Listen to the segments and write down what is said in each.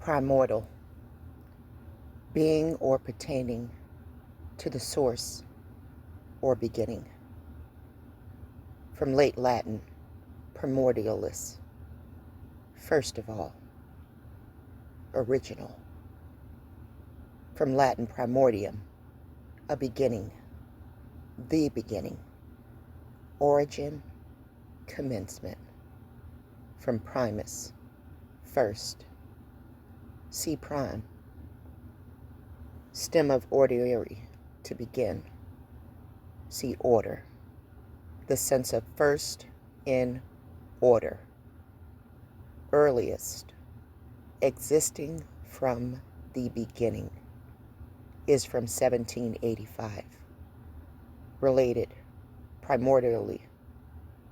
Primordial, being or pertaining to the source or beginning. From late Latin, primordialis, first of all, original. From Latin primordium, a beginning, the beginning, origin, commencement. From primus, first, see prime, stem of ordinary, to begin, see order, the sense of first in order, earliest, existing from the beginning, is from 1785. Related, primordially,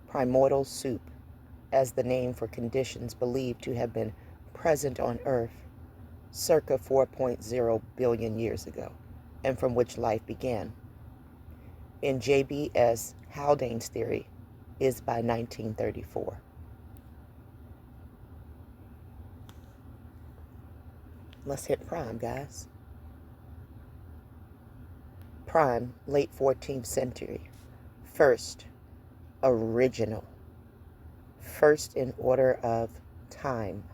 primordial soup, as the name for conditions believed to have been present on Earth circa 4.0 billion years ago, and from which life began. In J.B.S. Haldane's theory, is by 1934. Let's hit prime, guys. Prime, late 14th century. First, original. First in order of time.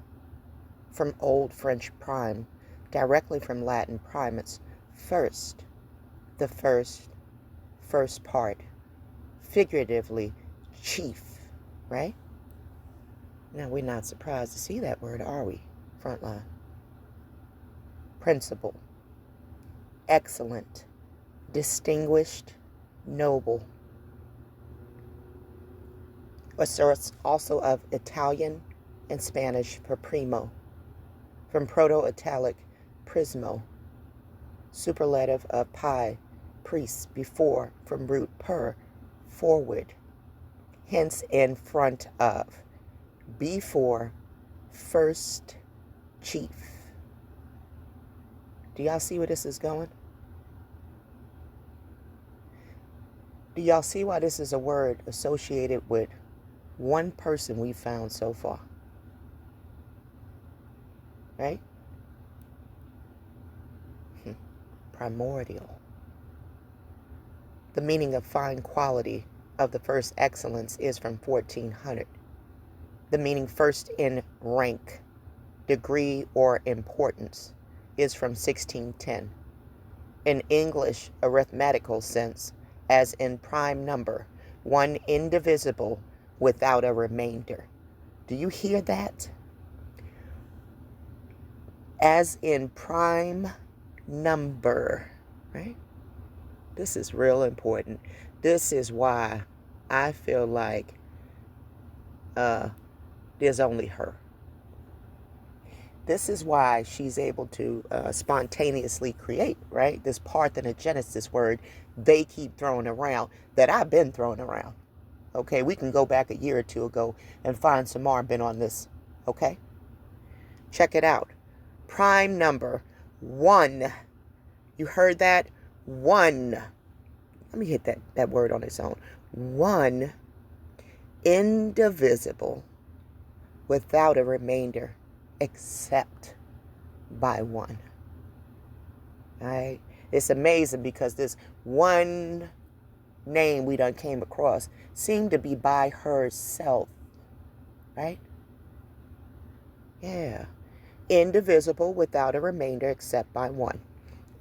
From Old French prime, directly from Latin primus, first. The first part. Figuratively, chief, right? Now, we're not surprised to see that word, are we? Frontline. Principal. Excellent. Distinguished. Noble. A source also of Italian and Spanish for primo. From Proto-Italic prismo. Superlative of pi, priest, before, from root per, forward. Hence in front of. Before, first, chief. Do y'all see where this is going? Do y'all see why this is a word associated with one person we found so far? Right? Primordial. The meaning of fine quality of the first excellence is from 1400. The meaning first in rank, degree, or importance is from 1610. In English arithmetical sense, as in prime number, one indivisible without a remainder. Do you hear that? As in prime number, right? This is real important. This is why I feel like there's only her. This is why she's able to spontaneously create, right? This parthenogenesis word they keep throwing around that I've been throwing around. Okay, we can go back a year or two ago and find some more been on this. Okay? Check it out. Prime number 1. You heard that? 1. Let me hit that word on its own. 1. Indivisible without a remainder except by 1. All right? It's amazing because this one name we done came across seemed to be by herself. Right? Yeah. Indivisible without a remainder except by 1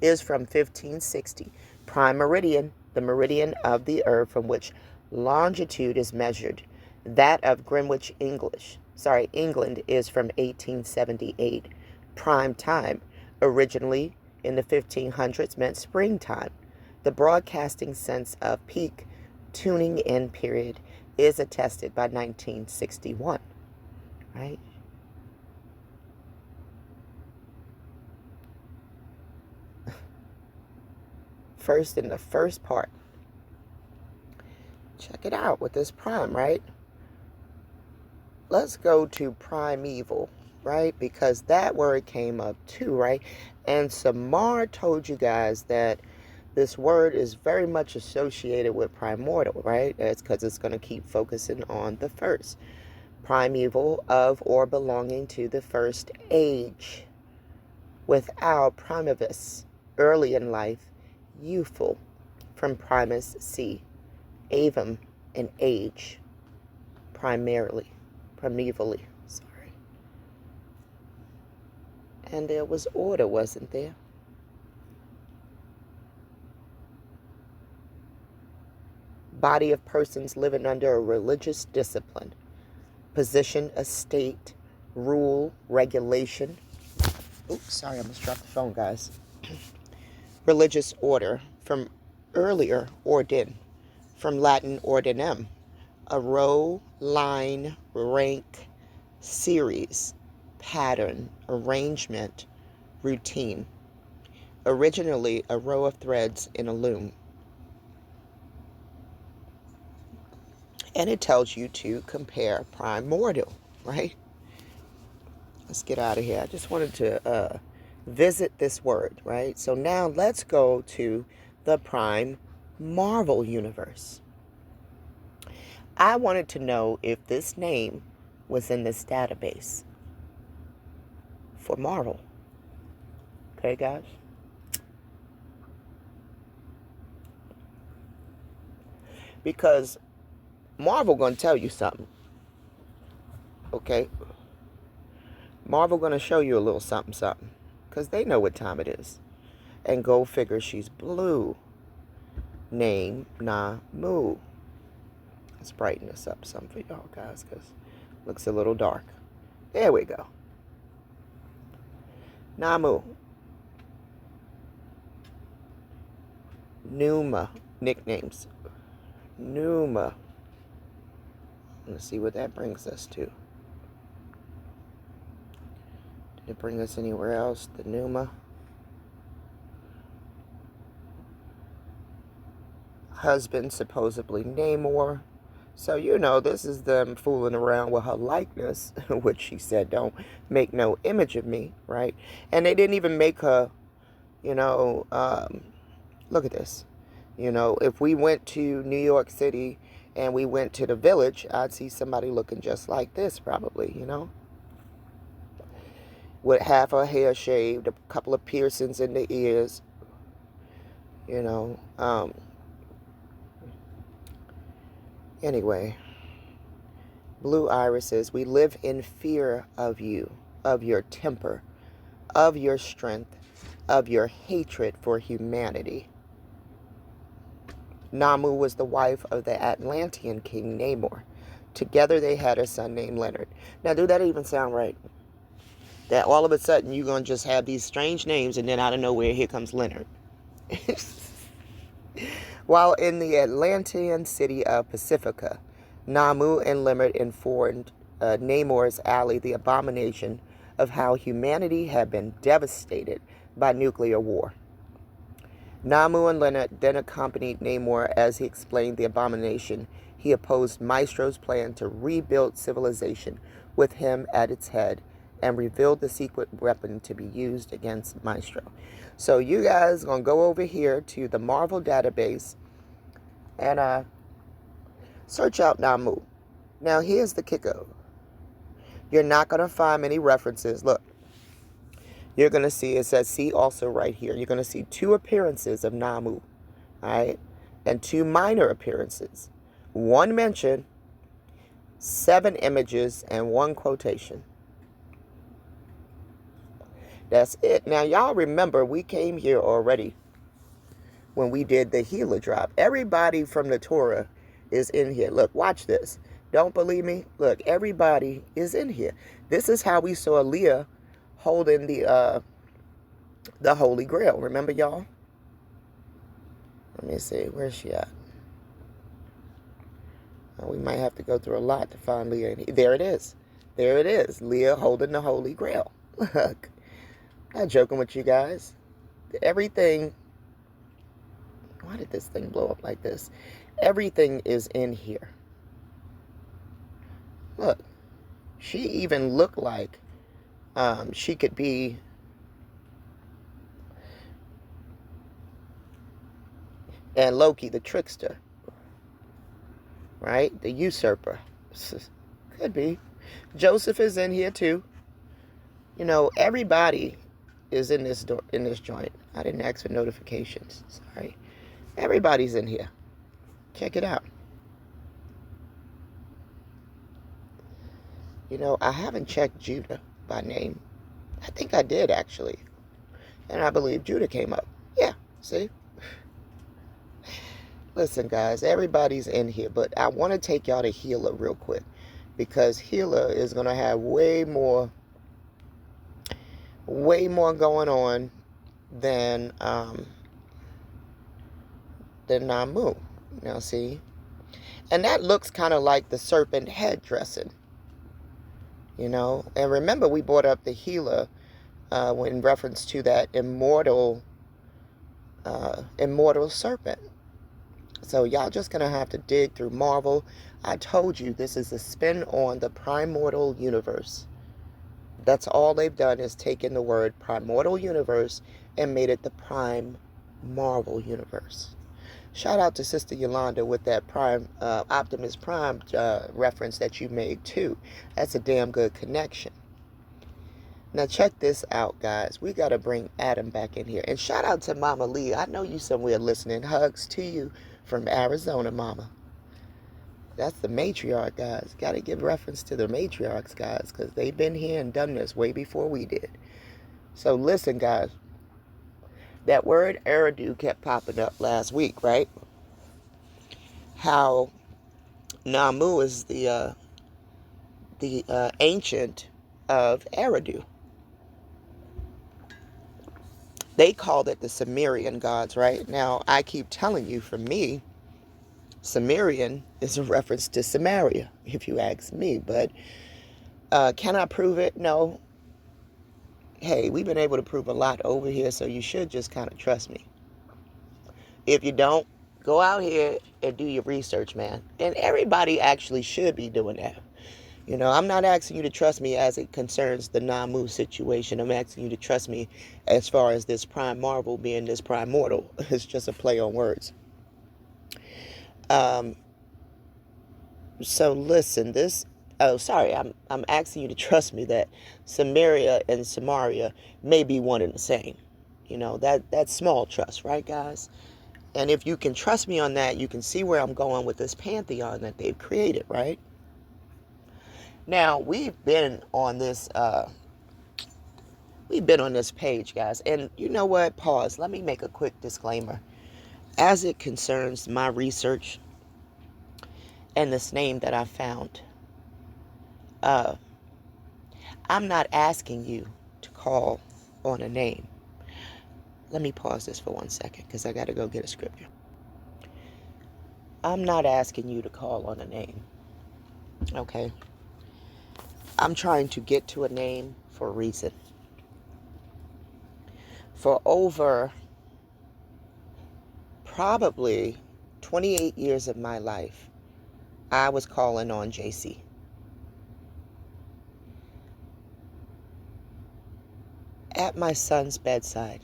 is from 1560. Prime meridian, the meridian of the earth from which longitude is measured. That of Greenwich, England is from 1878. Prime time, originally in the 1500s, meant springtime. The broadcasting sense of peak tuning in period is attested by 1961. Right? First in the first part. Check it out with this prime, right? Let's go to primeval, right? Because that word came up too, right? And Samar told you guys that this word is very much associated with primordial, right? That's because it's going to keep focusing on the first. Primeval, of or belonging to the first age. without primavis, early in life, youthful, from primus, see, avum, in age, primevally, sorry. And there was order, wasn't there? Body of persons living under a religious discipline, position, estate, rule, regulation. Oops, sorry, I almost dropped the phone, guys. Religious order, from earlier ordin, from Latin ordinem, a row, line, rank, series, pattern, arrangement, routine. Originally a row of threads in a loom. And it tells you to compare primordial, right? Let's get out of here. I just wanted to visit this word, right? So now let's go to the Primordial universe. I wanted to know if this name was in this database for Marvel. Okay, guys? Because Marvel going to tell you something. Okay? Marvel going to show you a little something, something. Because they know what time it is. And go figure, she's blue. Name Naamu. Let's brighten this up some for y'all guys, because it looks a little dark. There we go. Naamu. Numa. Nicknames. Numa. Let's see what that brings us to. Did it bring us anywhere else? The Numa. Husband, supposedly Namor. So, you know, this is them fooling around with her likeness, which she said, don't make no image of me, right? And they didn't even make her, you know, look at this. You know, if we went to New York City and we went to the Village, I'd see somebody looking just like this, probably, you know, with half her hair shaved, a couple of piercings in the ears, you know. Anyway, blue irises, we live in fear of you, of your temper, of your strength, of your hatred for humanity. Naamu was the wife of the Atlantean king Namor. Together they had a son named Leonard. Now, do that even sound right? That all of a sudden you're going to just have these strange names and then out of nowhere, here comes Leonard. While in the Atlantean city of Pacifica, Naamu and Leonard informed Namor's ally the abomination of how humanity had been devastated by nuclear war. Naamu and Leonard then accompanied Namor as he explained the abomination. He opposed Maestro's plan to rebuild civilization with him at its head and revealed the secret weapon to be used against Maestro. So you guys are going to go over here to the Marvel database and search out Naamu. Now, here's the kicker. You're not going to find many references. Look, you're going to see, it says see also right here. You're going to see 2 appearances of Naamu, all right, and 2 minor appearances. 1 mention, 7 images, and 1 quotation. That's it. Now, y'all remember we came here already when we did the Gila drop. Everybody from the Torah is in here. Look, watch this. Don't believe me? Look, everybody is in here. This is how we saw Leah holding the Holy Grail. Remember, y'all? Let me see. Where's she at? We might have to go through a lot to find Leah. There it is. There it is. Leah holding the Holy Grail. Look. I'm not joking with you guys. Everything. Why did this thing blow up like this? Everything is in here. Look. She even looked like she could be and Loki, the trickster. Right? The usurper. Could be. Joseph is in here too. You know, everybody is in this joint. I didn't ask for notifications. Sorry. Everybody's in here. Check it out. You know, I haven't checked Judah by name. I think I did, actually. And I believe Judah came up. Yeah, see? Listen, guys, everybody's in here, but I want to take y'all to Healer real quick, because Healer is going to have way more going on than Naamu. Now, see? And that looks kind of like the serpent head dressing. You know, and remember we brought up the Healer in reference to that immortal serpent. So y'all just gonna have to dig through Marvel. I told you this is a spin on the Primordial universe. That's all they've done, is taken the word Primordial universe and made it the Prime Marvel universe. Shout out to Sister Yolanda with that Optimus Prime reference that you made too. That's a damn good connection. Now check this out, guys. We got to bring Adam back in here. And shout out to Mama Lee. I know you somewhere listening. Hugs to you from Arizona, Mama. That's the matriarch, guys. Got to give reference to the matriarchs, guys, because they've been here and done this way before we did. So listen, guys. That word Eridu kept popping up last week, right? How Naamu is the ancient of Eridu. They called it the Sumerian gods, right? Now, I keep telling you, for me, Sumerian is a reference to Samaria, if you ask me. But can I prove it? No. Hey, we've been able to prove a lot over here, so you should just kind of trust me. If you don't, go out here and do your research, man. And everybody actually should be doing that. You know, I'm not asking you to trust me as it concerns the Naamu situation. I'm asking you to trust me as far as this Prime Marvel being this Primordial. It's just a play on words. So listen, I'm asking you to trust me that Samaria and Samaria may be one and the same. You know, that's small trust, right, guys? And if you can trust me on that, you can see where I'm going with this pantheon that they've created, right? Now, we've been on this page, guys. And you know what? Pause. Let me make a quick disclaimer. As it concerns my research and this name that I found, I'm not asking you to call on a name. Let me pause this for 1 second, because I got to go get a scripture. I'm not asking you to call on a name. Okay? I'm trying to get to a name for a reason. For over probably 28 years of my life, I was calling on JC. At my son's bedside,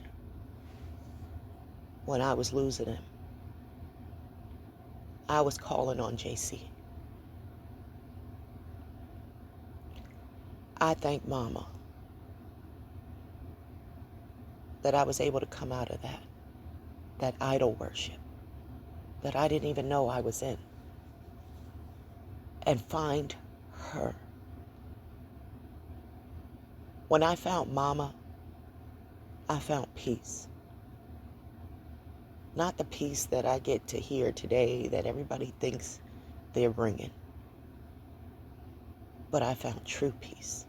when I was losing him, I was calling on JC. I thank Mama that I was able to come out of that idol worship that I didn't even know I was in, and find her. When I found Mama, I found peace. Not the peace that I get to hear today that everybody thinks they're bringing, but I found true peace.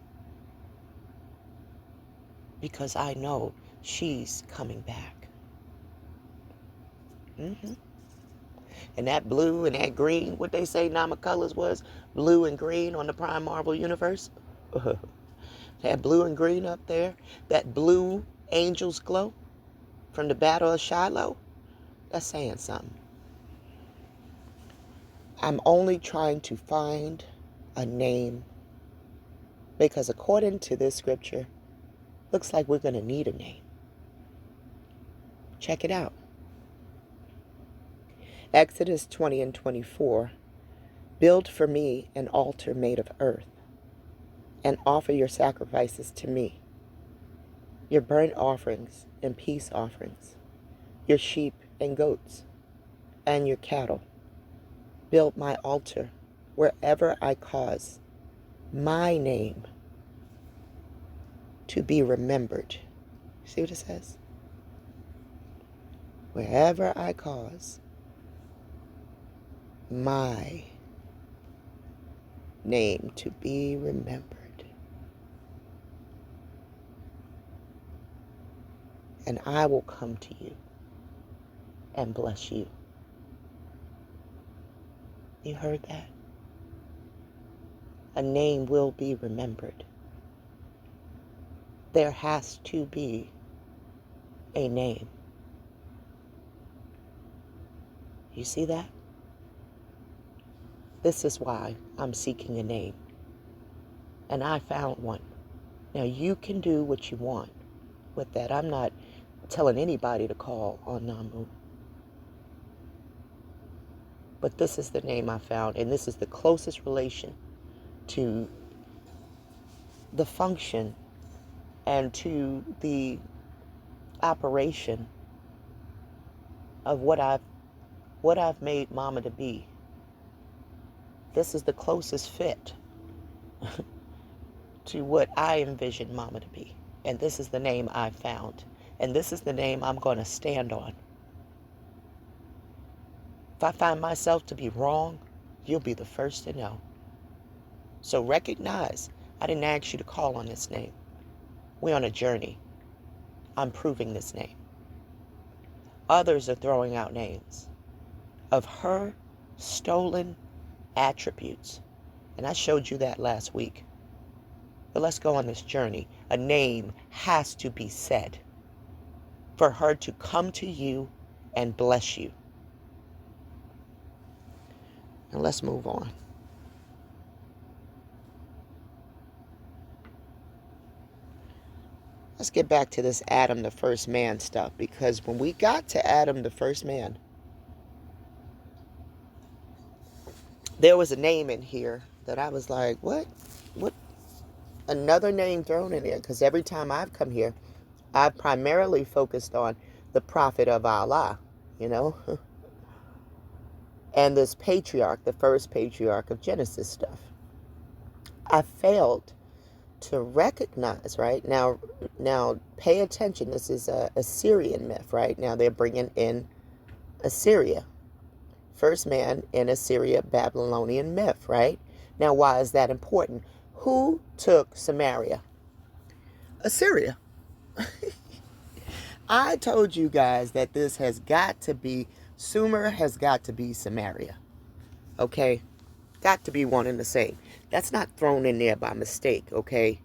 Because I know she's coming back. And that blue and that green, what they say Naama colors was, blue and green on the Prime Marvel universe. That blue and green up there, that blue angel's glow from the Battle of Shiloh, that's saying something. I'm only trying to find a name, because according to this scripture, looks like we're going to need a name. Check it out. Exodus 20 and 24. Build for me an altar made of earth, and offer your sacrifices to me. your burnt offerings and peace offerings, your sheep and goats, and your cattle. Build my altar wherever I cause my name to be remembered. See what it says? Wherever I cause my name to be remembered. And I will come to you and bless you. You heard that? A name will be remembered. There has to be a name. You see that? This is why I'm seeking a name. And I found one. Now you can do what you want with that. I'm not telling anybody to call on Naamu. But this is the name I found, and this is the closest relation to the function and to the operation of what I've made Mama to be. This is the closest fit to what I envisioned Mama to be. And this is the name I found. And this is the name I'm going to stand on. If I find myself to be wrong, you'll be the first to know. So recognize, I didn't ask you to call on this name. We're on a journey. I'm proving this name. Others are throwing out names of her stolen attributes. And I showed you that last week. But let's go on this journey. A name has to be said for her to come to you and bless you. Now let's move on. Let's get back to this Adam, the first man stuff, because when we got to Adam, the first man, there was a name in here that I was like, what? Another name thrown in there? Because every time I've come here, I've primarily focused on the prophet of Allah, you know, and this patriarch, the first patriarch of Genesis stuff. I failed to recognize, right? Now pay attention. This is a Assyrian myth, right? Now they're bringing in Assyria. First man in Assyria, Babylonian myth, right? Now, why is that important? Who took Samaria? Assyria. I told you guys that this has got to be, Sumer has got to be Samaria. Okay? Got to be one and the same. That's not thrown in there by mistake, okay?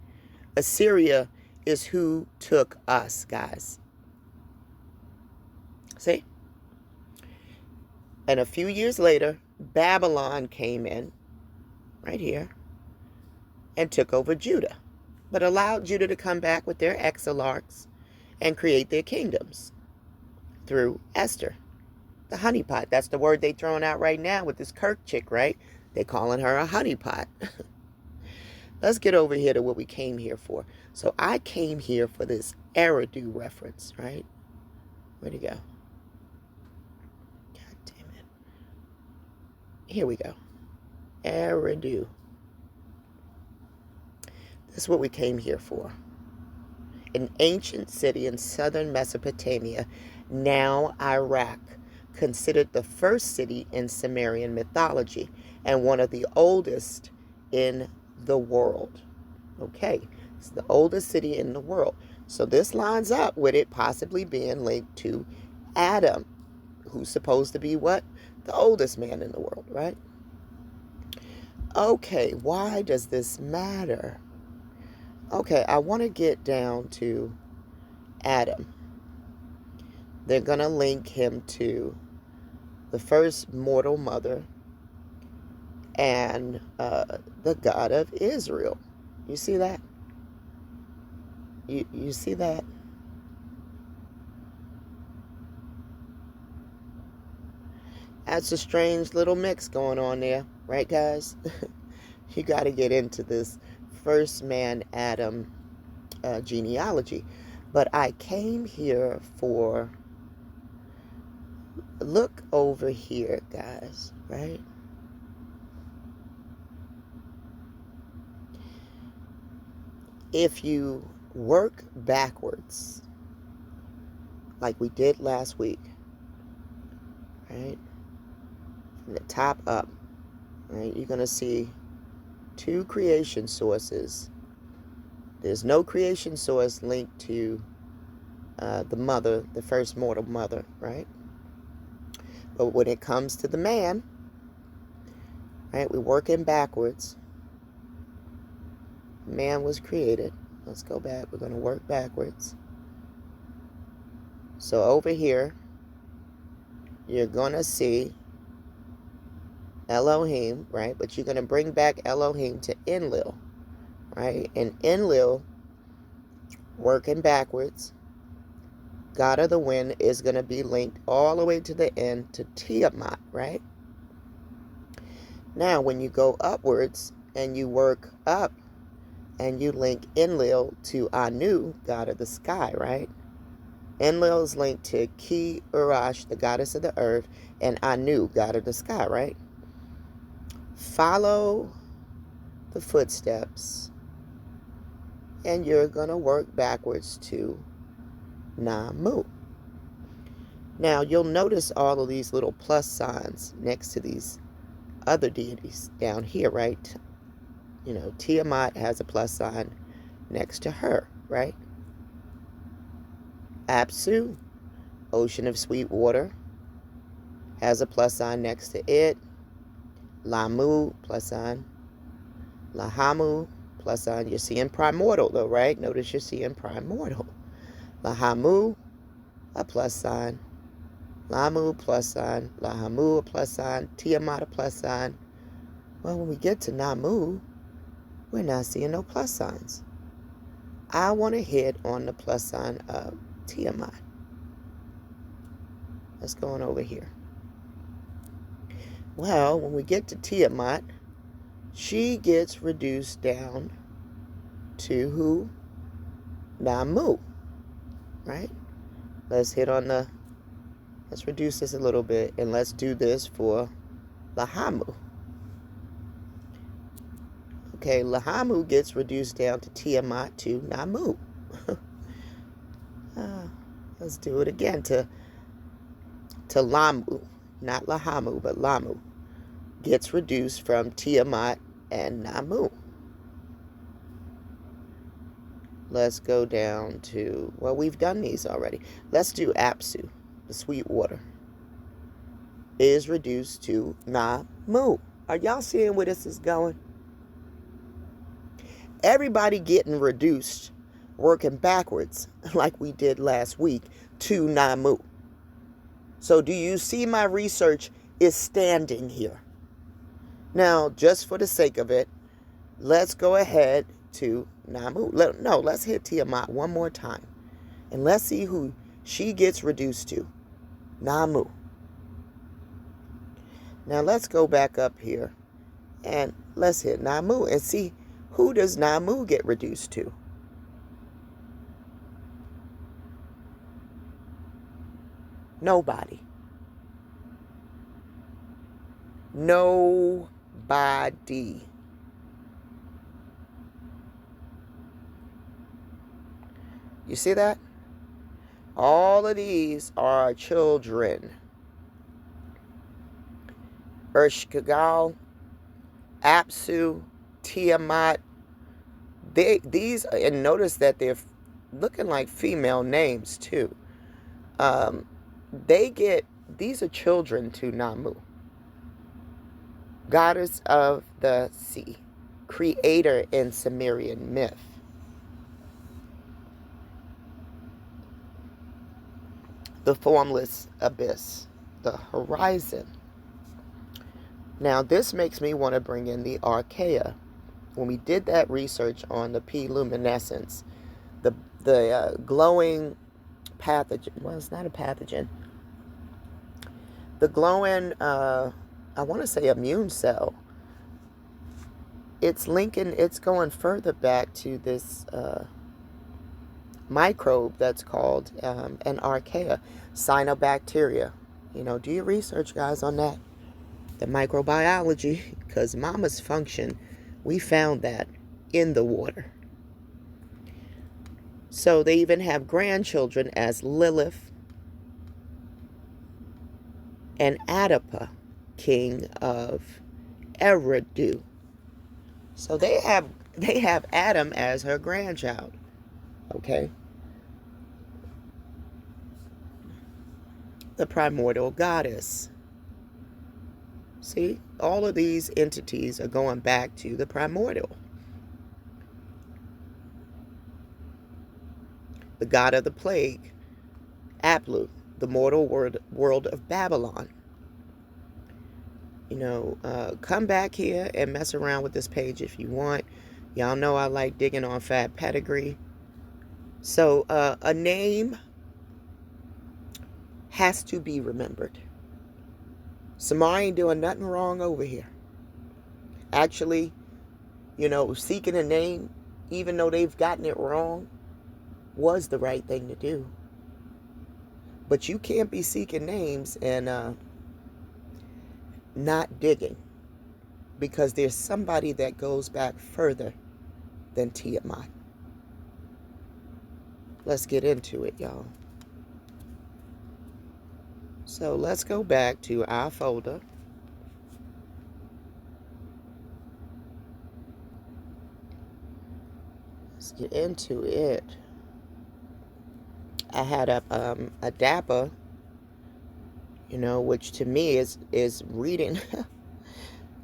Assyria is who took us, guys. See? And a few years later, Babylon came in, right here, and took over Judah, but allowed Judah to come back with their exilarchs and create their kingdoms through Esther, the honeypot. That's the word they throwing out right now with this Kirk chick, right? They're calling her a honeypot. Let's get over here to what we came here for. So I came here for this Eridu reference, right? Where'd it go? God damn it. Here we go. Eridu. This is what we came here for. An ancient city in southern Mesopotamia, now Iraq, considered the first city in Samarian mythology and one of the oldest in the world. Okay, it's the oldest city in the world. So this lines up with it possibly being linked to Adam, who's supposed to be what? The oldest man in the world, right? Okay, why does this matter? Okay, I want to get down to Adam. They're going to link him to the first mortal mother and the God of Israel. You see that? You see that? That's a strange little mix going on there, right, guys? You got to get into this first man Adam genealogy. But I came here for, look over here, guys, right? If you work backwards, like we did last week, right? From the top up, right? You're going to see two creation sources. There's no creation source linked to the mother, the first mortal mother, right? But when it comes to the man, right, we're working backwards. Man was created. Let's go back. We're going to work backwards. So over here, you're going to see Elohim, right? But you're going to bring back Elohim to Enlil, right? And Enlil, working backwards, God of the wind is going to be linked all the way to the end to Tiamat, right? Now, when you go upwards and you work up and you link Enlil to Anu, God of the sky, right? Enlil is linked to Ki Urash, the goddess of the earth, and Anu, god of the sky, right? Follow the footsteps, and you're going to work backwards to Naamu. Now, you'll notice all of these little plus signs next to these other deities down here, right? You know, Tiamat has a plus sign next to her, right? Apsu, ocean of sweet water, has a plus sign next to it. Lamu, plus sign. Lahamu, plus sign. You're seeing primordial though, right? Notice you're seeing primordial. Lahamu, a plus sign. Lamu, plus sign. Lahamu, a plus sign. Tiamat, a plus sign. Well, when we get to Naamu, we're not seeing no plus signs. I want to hit on the plus sign of Tiamat. Let's go on over here. Well, when we get to Tiamat, she gets reduced down to who? Naamu, right? Let's reduce this a little bit, and let's do this for Lahamu. Okay, Lahamu gets reduced down to Tiamat to Naamu. Let's do it again to Lamu, not Lahamu, but Lamu. Gets reduced from Tiamat and Naamu. Let's go down to, well, we've done these already. Let's do Apsu, the sweet water, is reduced to Naamu. Are y'all seeing where this is going? Everybody getting reduced, working backwards, like we did last week, to Naamu. So do you see my research is standing here? Now, just for the sake of it, let's go ahead to Naamu. Let's hit Tiamat one more time. And let's see who she gets reduced to. Naamu. Now, let's go back up here. And let's hit Naamu and see who does Naamu get reduced to. Nobody. Nobody. You see that? All of these are children. Urshkagal, Apsu, Tiamat. These, and notice that they're looking like female names too. These are children to Naamu, goddess of the sea, creator in Sumerian myth. The formless abyss, the horizon. Now this makes me want to bring in the archaea. When we did that research on the P luminescence, the glowing pathogen, well, it's not a pathogen, the glowing, I want to say immune cell, it's going further back to this microbe that's called an archaea, cyanobacteria. Do your research, guys, on that. The microbiology, because mama's function, we found that in the water. So they even have grandchildren as Lilith and Adapa, king of Eridu. So they have Adam as her grandchild. Okay. The primordial goddess. See, all of these entities are going back to the primordial. The god of the plague, Aplu, the mortal world of Babylon. Come back here and mess around with this page if you want. Y'all know I like digging on fat pedigree. So a name has to be remembered. Samarian ain't doing nothing wrong over here. Actually, seeking a name, even though they've gotten it wrong, was the right thing to do. But you can't be seeking names and not digging, because there's somebody that goes back further than Tiamat. Let's get into it, y'all. So let's go back to our folder. Let's get into it. I had Adapa, which to me is reading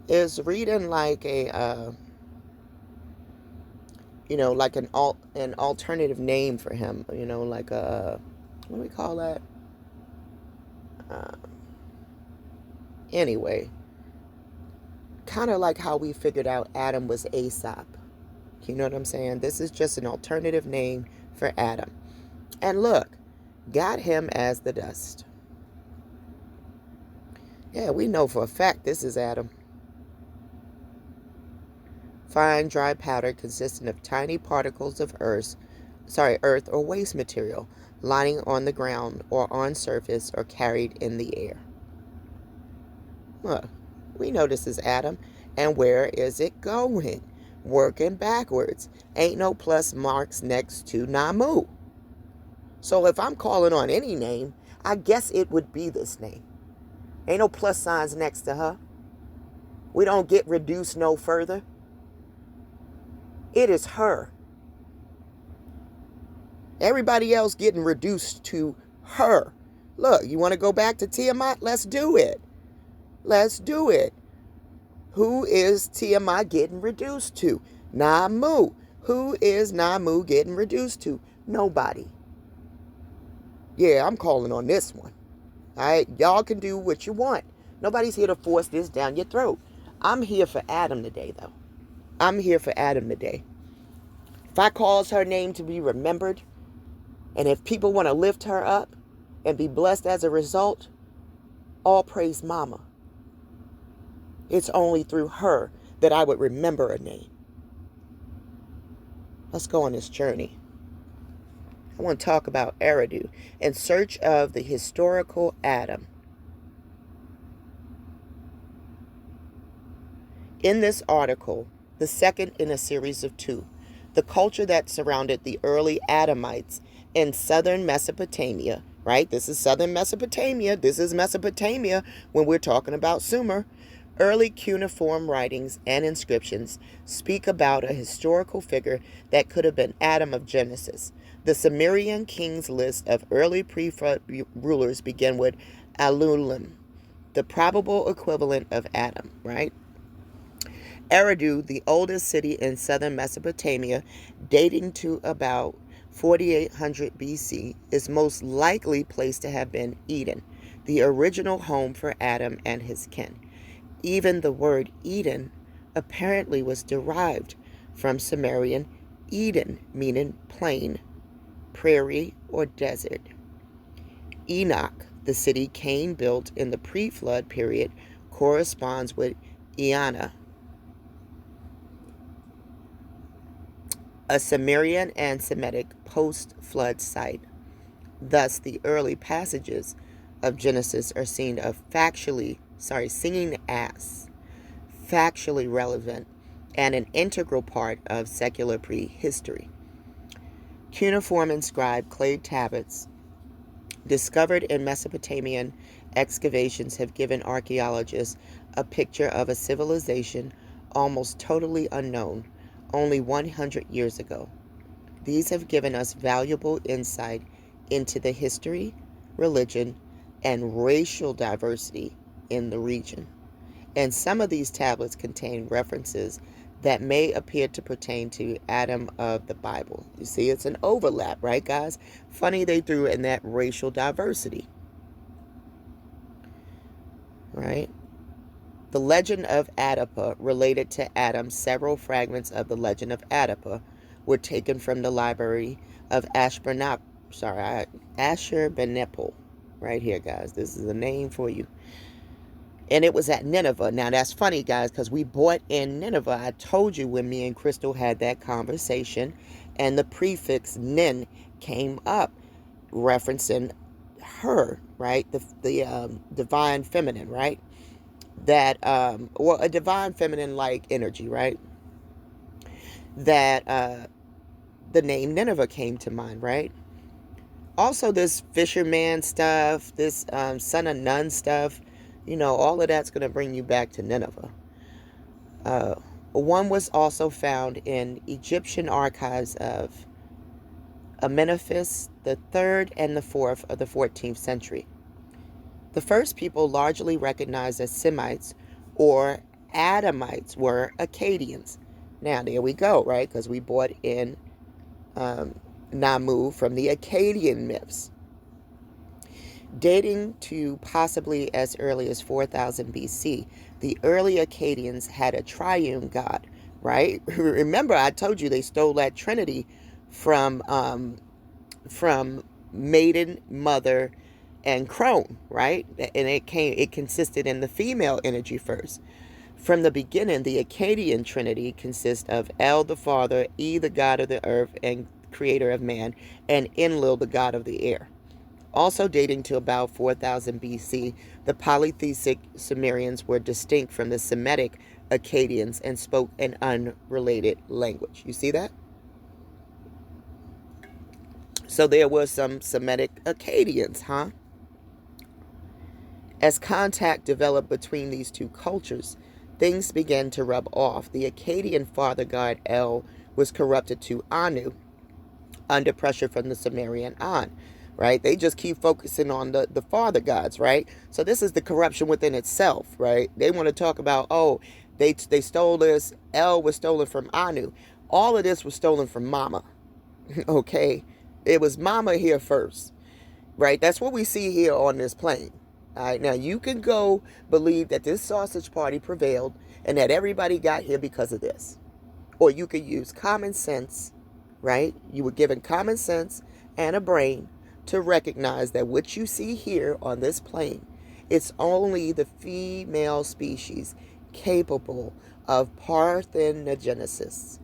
is reading like a like an alternative name for him, like a, what do we call that? Anyway, kind of like how we figured out Adam was Aesop. You know what I'm saying? This is just an alternative name for Adam. And look, got him as the dust. Yeah, we know for a fact this is Adam. Fine, dry powder consisting of tiny particles of earth or waste material, lying on the ground or on surface or carried in the air. Well, we know this is Adam. And where is it going? Working backwards. Ain't no plus marks next to Naamu. So if I'm calling on any name, I guess it would be this name. Ain't no plus signs next to her. We don't get reduced no further. It is her. Everybody else getting reduced to her. Look, you want to go back to Tiamat? Let's do it. Let's do it. Who is Tiamat getting reduced to? Naamu. Who is Naamu getting reduced to? Nobody. Yeah, I'm calling on this one. All right, y'all can do what you want. Nobody's here to force this down your throat. I'm here for Adam today, though. I'm here for Adam today. If I cause her name to be remembered, and if people want to lift her up and be blessed as a result, all praise Mama. It's only through her that I would remember a name. Let's go on this journey. I want to talk about Eridu, in search of the historical Adam. In this article, the second in a series of 2, the culture that surrounded the early Adamites in southern Mesopotamia, right? This is southern Mesopotamia. This is Mesopotamia when we're talking about Sumer. Early cuneiform writings and inscriptions speak about a historical figure that could have been Adam of Genesis. The Sumerian king's list of early pre-flood rulers begin with Alulim, the probable equivalent of Adam, right? Eridu, the oldest city in southern Mesopotamia, dating to about 4800 BC, is most likely placed to have been Eden, the original home for Adam and his kin. Even the word Eden apparently was derived from Sumerian Eden, meaning plain, prairie, or desert. Enoch, the city Cain built in the pre-flood period, corresponds with Eana. a Sumerian and Semitic post-flood site. Thus, the early passages of Genesis are seen as factually relevant and an integral part of secular prehistory. Cuneiform inscribed clay tablets discovered in Mesopotamian excavations have given archaeologists a picture of a civilization almost totally unknown only 100 years ago. These have given us valuable insight into the history, religion, and racial diversity in the region. And some of these tablets contain references that may appear to pertain to Adam of the Bible. You see, it's an overlap, right, guys? Funny they threw in that racial diversity, right? The legend of Adapa related to Adam. Several fragments of the legend of Adapa were taken from the library of Ashurbanipal. Right here, guys. This is a name for you. And it was at Nineveh. Now, that's funny, guys, because we bought in Nineveh. I told you when me and Crystal had that conversation, and the prefix nin came up, referencing her, right? The divine feminine, right? That, or a divine feminine-like energy, right? That the name Nineveh came to mind, right? Also, this fisherman stuff, this son of nun stuff, you know, all of that's going to bring you back to Nineveh. One was also found in Egyptian archives of Amenephis the third and the fourth of the 14th century. The first people largely recognized as Semites or Adamites were Akkadians. Now, there we go, right? Because we brought in Naamu from the Akkadian myths. Dating to possibly as early as 4000 BC, the early Akkadians had a triune god, right? Remember, I told you they stole that trinity from maiden, mother, and crone, right? And it consisted in the female energy first. From the beginning, the Akkadian trinity consists of El, the father, E, the god of the earth and creator of man, and Enlil, the god of the air. Also dating to about 4000 BC, the polytheistic Sumerians were distinct from the Semitic Akkadians and spoke an unrelated language. You see that? So there were some Semitic Akkadians, huh? As contact developed between these two cultures, things began to rub off. The Akkadian father god El was corrupted to Anu under pressure from the Samarian An. Right? They just keep focusing on the father gods, right? So this is the corruption within itself, right? They want to talk about, oh, they stole this. El was stolen from Anu. All of this was stolen from Mama. Okay? It was Mama here first, right? That's what we see here on this plane. All right? Now, you can go believe that this sausage party prevailed and that everybody got here because of this. Or you could use common sense, right? You were given common sense and a brain to recognize that what you see here on this plane, it's only the female species capable of parthenogenesis,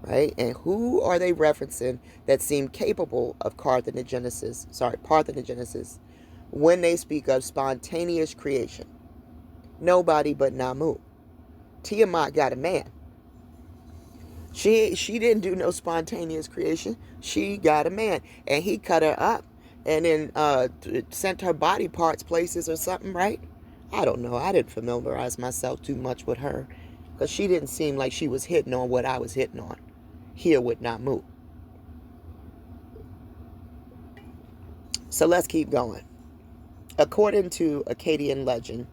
right? And who are they referencing that seem capable of parthenogenesis when they speak of spontaneous creation? Nobody but Naamu. Tiamat got a man. She didn't do no spontaneous creation. She got a man, and he cut her up and then sent her body parts places or something, right? I don't know. I didn't familiarize myself too much with her because she didn't seem like she was hitting on what I was hitting on here with Naamu. So let's keep going. According to Akkadian legend,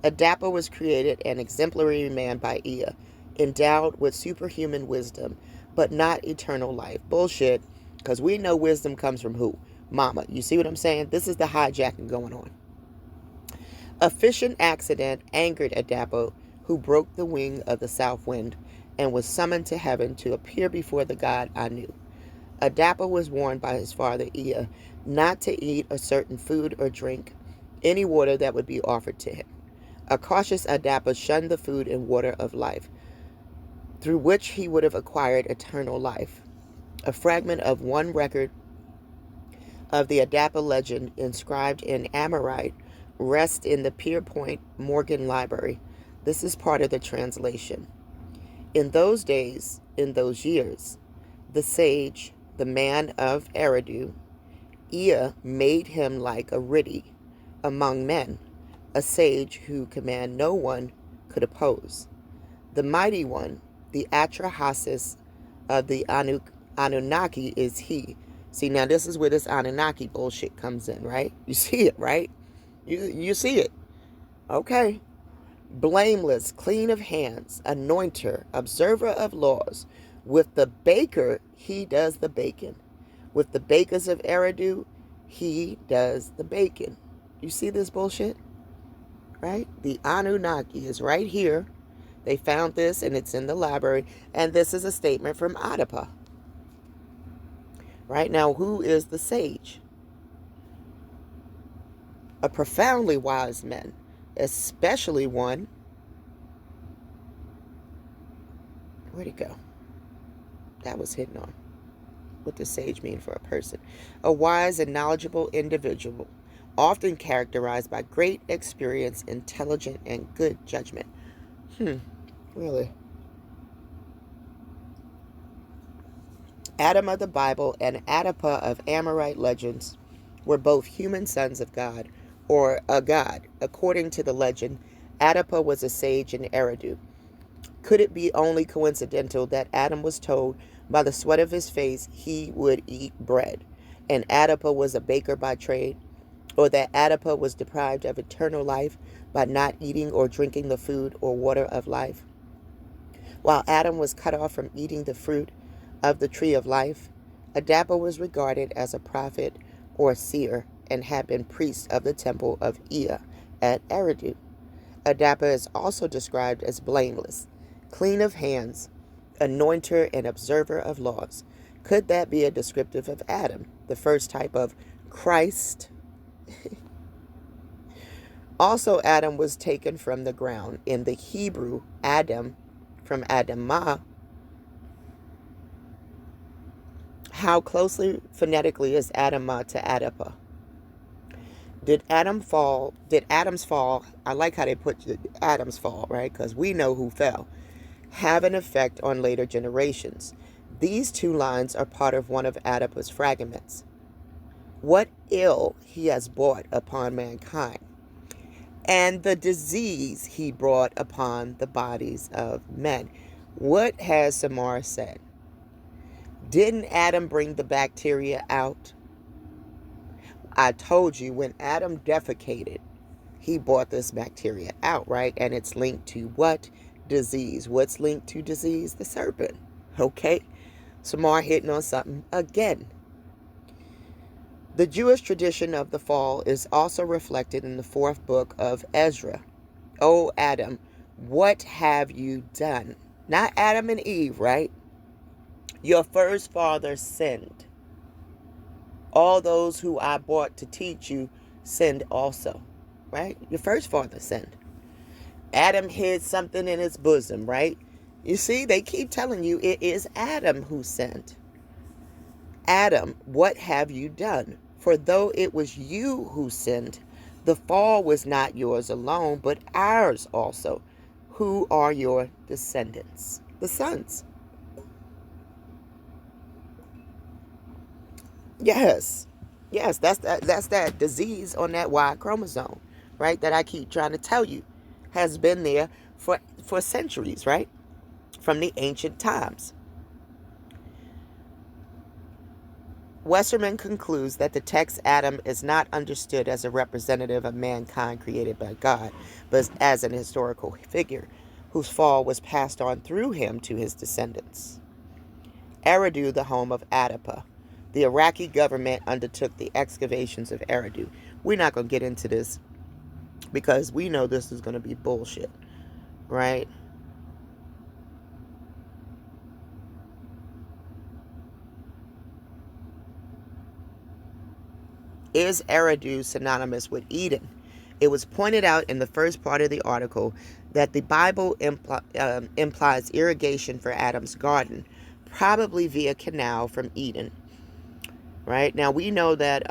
Adapa was created an exemplary man by Ea, endowed with superhuman wisdom, but not eternal life. Bullshit, because we know wisdom comes from who? Mama. You see what I'm saying? This is the hijacking going on. A fishing accident angered Adapa, who broke the wing of the south wind and was summoned to heaven to appear before the god Anu. Adapa was warned by his father Ea not to eat a certain food or drink any water that would be offered to him. A cautious Adapa shunned the food and water of life, through which he would have acquired eternal life. A fragment of one record of the Adapa legend inscribed in Amorite rests in the Pierpont Morgan Library. This is part of the translation. In those days, in those years, the sage, the man of Eridu, Ea made him like a Ridi among men, a sage who command no one could oppose. The mighty one, the Atrahasis of the Anunnaki is he. See, now this is where this Anunnaki bullshit comes in, right? You see it, right? You see it. Okay. Blameless, clean of hands, anointer, observer of laws. With the baker, he does the baking. With the bakers of Eridu, he does the baking. You see this bullshit? Right? The Anunnaki is right here. They found this and it's in the library. And this is a statement from Adapa. Right now, who is the sage? A profoundly wise man, especially one. Where'd it go? That was hidden on. What does sage mean for a person? A wise and knowledgeable individual, often characterized by great experience, intelligent, and good judgment. Really? Adam of the Bible and Adapa of Amorite legends were both human sons of God, or a god. According to the legend, Adapa was a sage in Eridu. Could it be only coincidental that Adam was told by the sweat of his face he would eat bread, and Adapa was a baker by trade, or that Adapa was deprived of eternal life by not eating or drinking the food or water of life? While Adam was cut off from eating the fruit of the tree of life, Adapa was regarded as a prophet or seer and had been priest of the temple of Ea at Eridu. Adapa is also described as blameless, clean of hands, anointer and observer of laws. Could that be a descriptive of Adam, the first type of Christ? Also, Adam was taken from the ground. In the Hebrew, Adam, from Adama. How closely phonetically is Adama to Adapa? Did Adam's fall, I like how they put Adam's fall, right? Because we know who fell, have an effect on later generations. These two lines are part of one of Adapa's fragments. What ill he has brought upon mankind, and the disease he brought upon the bodies of men. What has Samar said? Didn't Adam bring the bacteria out? I told you when Adam defecated, he brought this bacteria out, right? And it's linked to what? Disease. What's linked to disease? The serpent. Okay? Samar hitting on something again. The Jewish tradition of the fall is also reflected in the 4th book of Ezra. O Adam, what have you done? Not Adam and Eve, right? Your first father sinned. All those who I brought to teach you sinned also, right? Your first father sinned. Adam hid something in his bosom, right? You see, they keep telling you it is Adam who sinned. Adam, what have you done? For though it was you who sinned, the fall was not yours alone, but ours also. Who are your descendants? The sons. Yes, that's that disease on that Y chromosome, right? That I keep trying to tell you has been there for centuries, right? From the ancient times. Westerman concludes that the text Adam is not understood as a representative of mankind created by God, but as an historical figure whose fall was passed on through him to his descendants. Eridu, the home of Adapa. The Iraqi government undertook the excavations of Eridu. We're not going to get into this because we know this is going to be bullshit, right? Is Eridu synonymous with Eden? It was pointed out in the first part of the article that the Bible implies irrigation for Adam's garden, probably via canal from Eden. Right? Now, we know that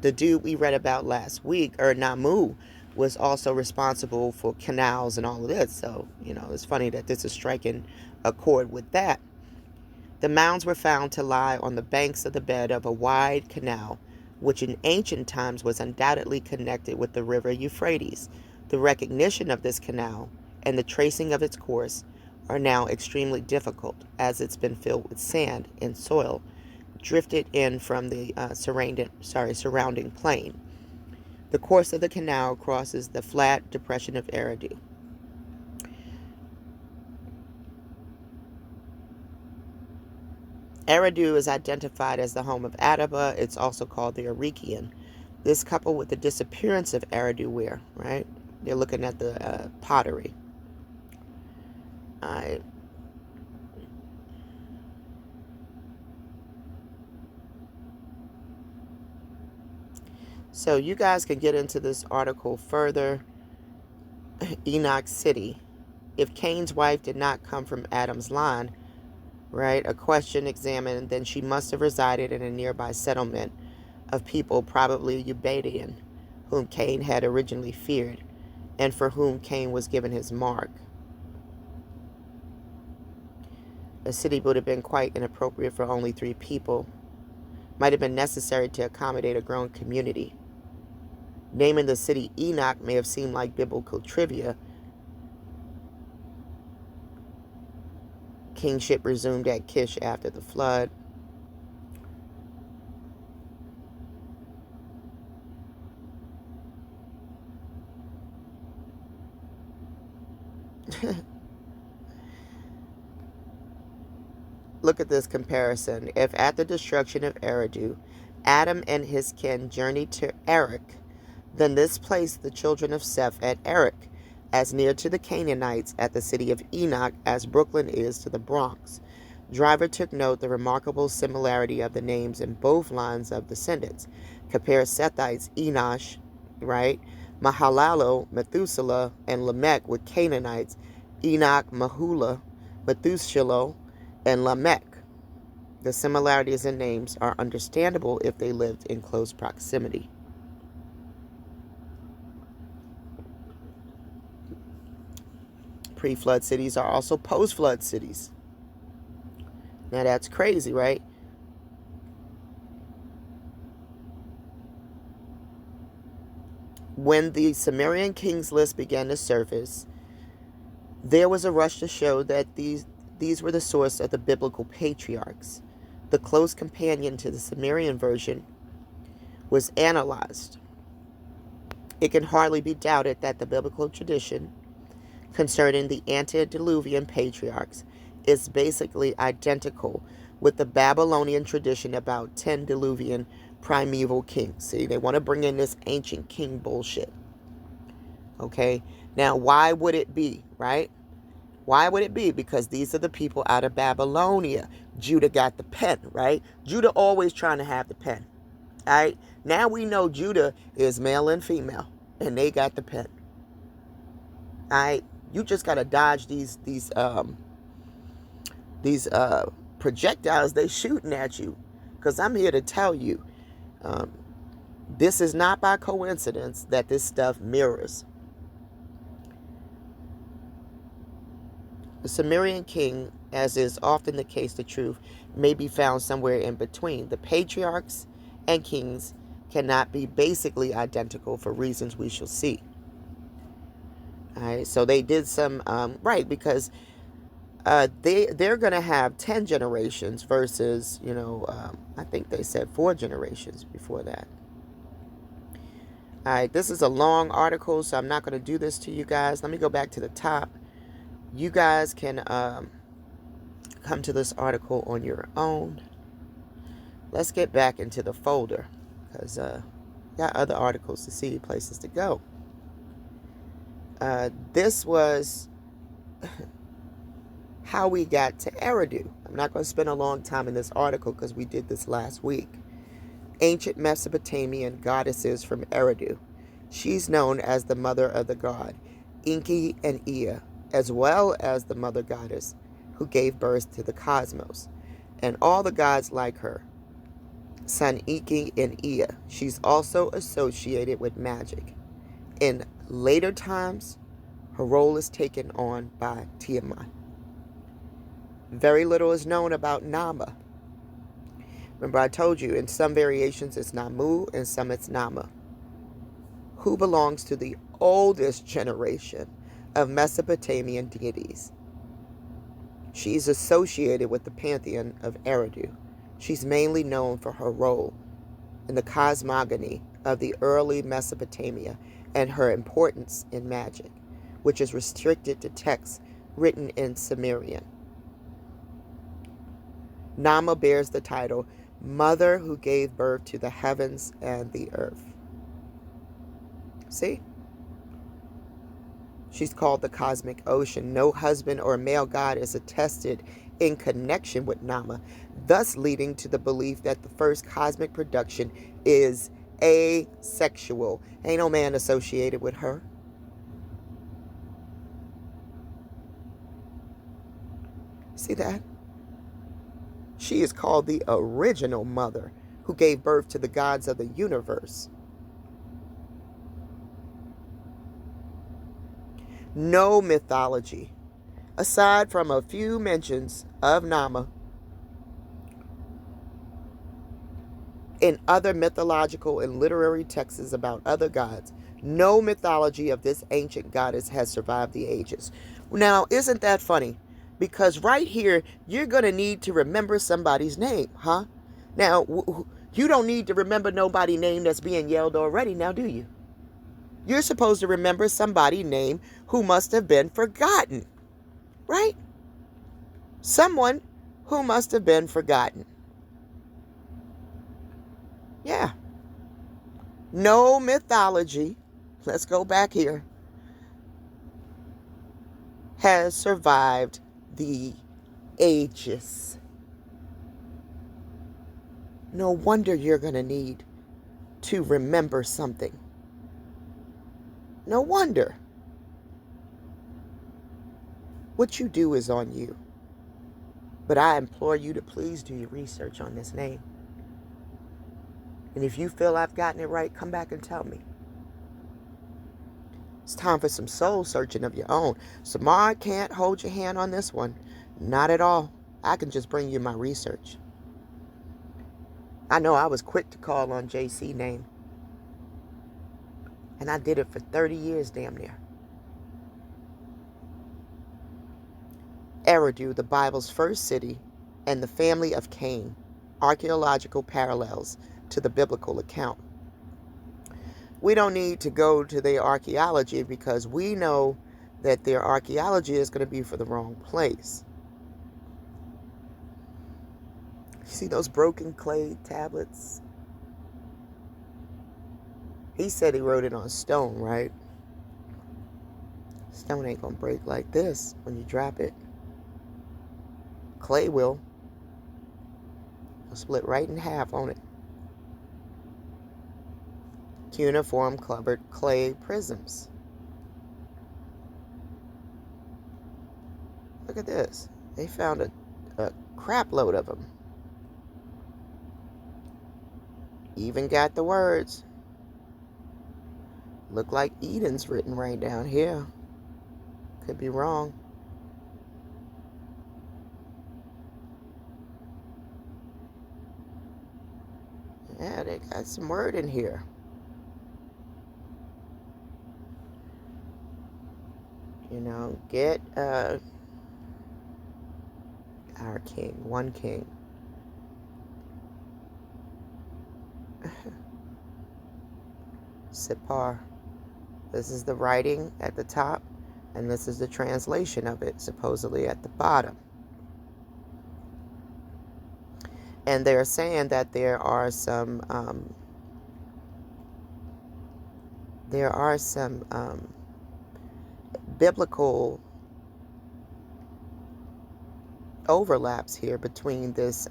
the dude we read about last week, or Naamu, was also responsible for canals and all of this. So, it's funny that this is striking a chord with that. The mounds were found to lie on the banks of the bed of a wide canal, which in ancient times was undoubtedly connected with the river Euphrates. The recognition of this canal and the tracing of its course are now extremely difficult, as it's been filled with sand and soil drifted in from the surrounding plain. The course of the canal crosses the flat depression of Eridu. Eridu is identified as the home of Adapa. It's also called the Arikian. This, coupled with the disappearance of Eridu ware, right? They're looking at the pottery. All right. So you guys can get into this article further. Enoch City. If Cain's wife did not come from Adam's line, right, a question examined, then she must have resided in a nearby settlement of people, probably Ubadian, whom Cain had originally feared, and for whom Cain was given his mark. The city would have been quite inappropriate for only 3 people. Might have been necessary to accommodate a growing community. Naming the city Enoch may have seemed like biblical trivia. Kingship resumed at Kish after the flood. Look at this comparison. If at the destruction of Eridu, Adam and his kin journeyed to Erech, then this placed the children of Seth at Erech, as near to the Canaanites at the city of Enoch as Brooklyn is to the Bronx. Driver took note the remarkable similarity of the names in both lines of descendants. Compare Sethites, Enosh, right? Mahalalel, Methuselah, and Lamech with Canaanites, Enoch, Mahula, Methuselah, and Lamech. The similarities in names are understandable if they lived in close proximity. Pre-flood cities are also post-flood cities. Now that's crazy, right? When the Sumerian kings list began to surface, there was a rush to show that these were the source of the biblical patriarchs. The close companion to the Sumerian version was analyzed. It can hardly be doubted that the biblical tradition concerning the antediluvian patriarchs is basically identical with the Babylonian tradition about 10 diluvian primeval kings. See, they want to bring in this ancient king bullshit. Okay, now why would it be, right? Why would it be? Because these are the people out of Babylonia. Judah got the pen, right? Judah always trying to have the pen. All right, now we know Judah is male and female, and they got the pen. All right, you just gotta dodge these projectiles they shooting at you, because I'm here to tell you, this is not by coincidence that this stuff mirrors. The Sumerian king, as is often the case, the truth may be found somewhere in between. The patriarchs and kings cannot be basically identical for reasons we shall see. All right, so they did some, right, because they're going to have 10 generations versus, I think they said 4 generations before that. All right, this is a long article, so I'm not going to do this to you guys. Let me go back to the top. You guys can come to this article on your own. Let's get back into the folder, because got other articles to see, places to go. This was how we got to Eridu. I'm not going to spend a long time in this article because we did this last week. Ancient Mesopotamian goddesses from Eridu. She's known as the mother of the god, Enki and Ea, as well as the mother goddess, who gave birth to the cosmos, and all the gods like her, Sun Iki and Ea. She's also associated with magic. In later times, her role is taken on by Tiamat. Very little is known about Naama. Remember, I told you in some variations it's Naamu and some it's Naama, who belongs to the oldest generation of Mesopotamian deities. She's associated with the pantheon of Eridu. She's mainly known for her role in the cosmogony of the early Mesopotamia and her importance in magic, which is restricted to texts written in Sumerian. Naama bears the title Mother who gave birth to the heavens and the earth. See? She's called the cosmic ocean. No husband or male god is attested in connection with Naama, thus leading to the belief that the first cosmic production is asexual. Ain't no man associated with her. See that? She is called the original mother who gave birth to the gods of the universe. No mythology, aside from a few mentions of Naama in other mythological and literary texts about other gods, no mythology of this ancient goddess has survived the ages. Now, isn't that funny? Because right here, you're going to need to remember somebody's name, huh? Now, you don't need to remember nobody's name that's being yelled already, now do you? You're supposed to remember somebody's name who must have been forgotten, right? Someone who must have been forgotten. Yeah. No mythology, let's go back here, has survived the ages. No wonder you're going to need to remember something. No wonder. What you do is on you. But I implore you to please do your research on this name. And if you feel I've gotten it right, come back and tell me. It's time for some soul searching of your own. Samar can't hold your hand on this one. Not at all. I can just bring you my research. I know I was quick to call on JC name. And I did it for 30 years damn near. Eridu, the Bible's first city, and the family of Cain. Archaeological parallels to the biblical account. We don't need to go to their archaeology because we know that their archaeology is going to be for the wrong place. You see those broken clay tablets? He said he wrote it on stone, right? Stone ain't going to break like this when you drop it. Clay will. It'll split right in half on it. Cuneiform covered clay prisms. Look at this. They found a crap load of them. Even got the words. Look like Eden's written right down here. Could be wrong. Yeah, they got some word in here. You know, get our king, one king. Sipar. This is the writing at the top, and this is the translation of it, supposedly at the bottom. And they're saying that there are some biblical overlaps here between this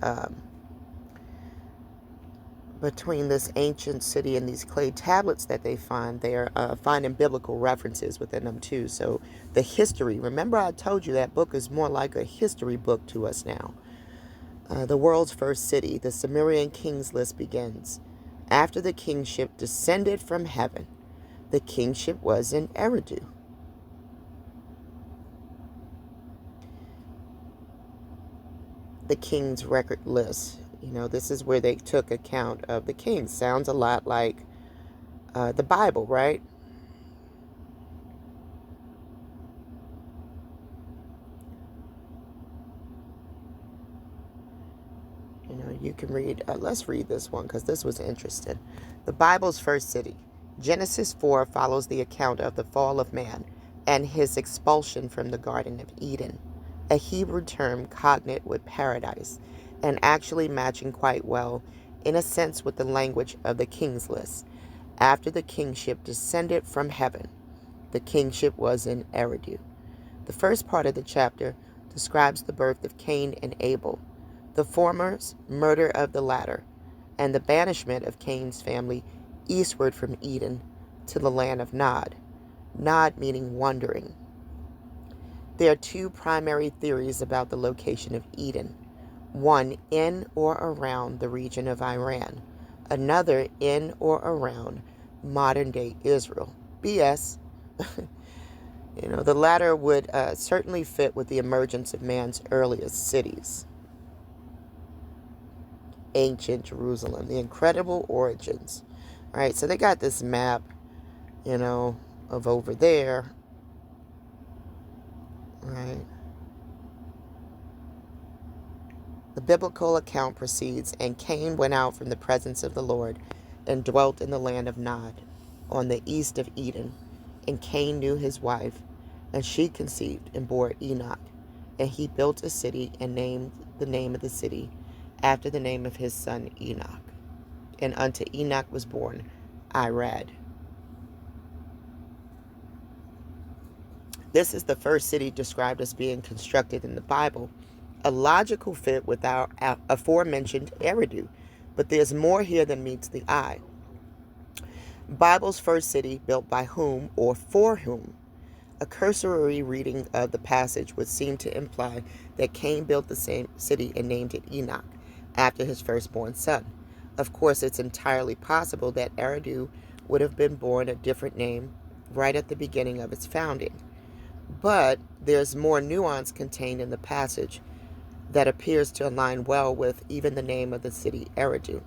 between this ancient city and these clay tablets that they find, they're finding biblical references within them too. So the history, remember I told you that book is more like a history book to us now. The world's first city, the Sumerian king's list begins. After the kingship descended from heaven, the kingship was in Eridu. The king's record list. This is where they took account of the king. Sounds a lot like the Bible, right? You can read, let's read this one because this was interesting. The Bible's first city. Genesis 4 follows the account of the fall of man and his expulsion from the Garden of Eden, a Hebrew term cognate with paradise, and actually matching quite well, in a sense, with the language of the king's list. After the kingship descended from heaven, the kingship was in Eridu. The first part of the chapter describes the birth of Cain and Abel, the former's murder of the latter, and the banishment of Cain's family eastward from Eden to the land of Nod. Nod meaning wandering. There are two primary theories about the location of Eden. One in or around the region of Iran. Another in or around modern-day Israel. BS. The latter would certainly fit with the emergence of man's earliest cities. Ancient Jerusalem, the incredible origins. All right, so they got this map, of over there. Right. The biblical account proceeds, and Cain went out from the presence of the Lord and dwelt in the land of Nod, on the east of Eden. And Cain knew his wife, and she conceived and bore Enoch. And he built a city and named the name of the city after the name of his son Enoch. And unto Enoch was born Irad. This is the first city described as being constructed in the Bible, a logical fit with our aforementioned Eridu, but there's more here than meets the eye. Bible's first city built by whom or for whom? A cursory reading of the passage would seem to imply that Cain built the same city and named it Enoch after his firstborn son. Of course, it's entirely possible that Eridu would have been born a different name right at the beginning of its founding. But there's more nuance contained in the passage that appears to align well with even the name of the city Eridu.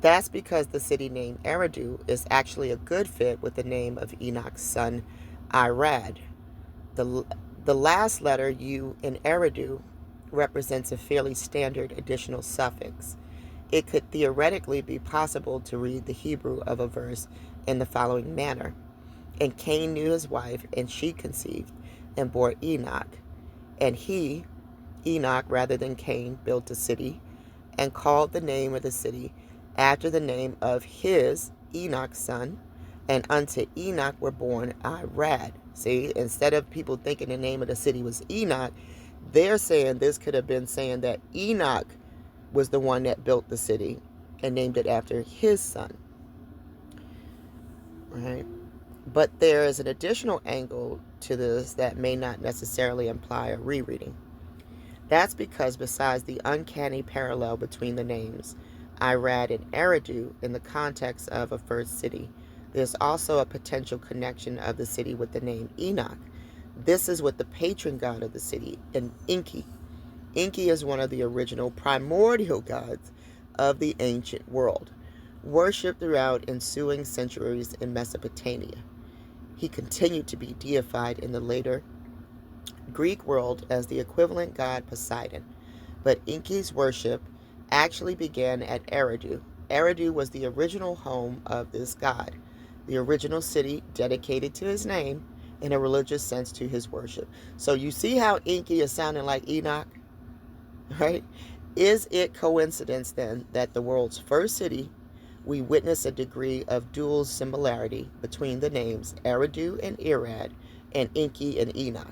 That's because the city name Eridu is actually a good fit with the name of Enoch's son, Irad. The last letter U in Eridu represents a fairly standard additional suffix. It could theoretically be possible to read the Hebrew of a verse in the following manner. And Cain knew his wife, and she conceived and bore Enoch. And he, Enoch, rather than Cain, built a city and called the name of the city after the name of his, Enoch's son. And unto Enoch were born Irad. See, instead of people thinking the name of the city was Enoch, they're saying this could have been saying that Enoch was the one that built the city and named it after his son. Right? But there is an additional angle to this that may not necessarily imply a rereading. That's because besides the uncanny parallel between the names Irad and Eridu in the context of a first city, there's also a potential connection of the city with the name Enoch. This is with the patron god of the city, an Enki. Enki is one of the original primordial gods of the ancient world, worshipped throughout ensuing centuries in Mesopotamia. He continued to be deified in the later Greek world as the equivalent god Poseidon, but Enki's worship actually began at Eridu. Eridu was the original home of this god, the original city dedicated to his name, in a religious sense to his worship. So you see how Enki is sounding like Enoch, right? Is it coincidence then that the world's first city, we witness a degree of dual similarity between the names Eridu and Irad and Enki and Enoch?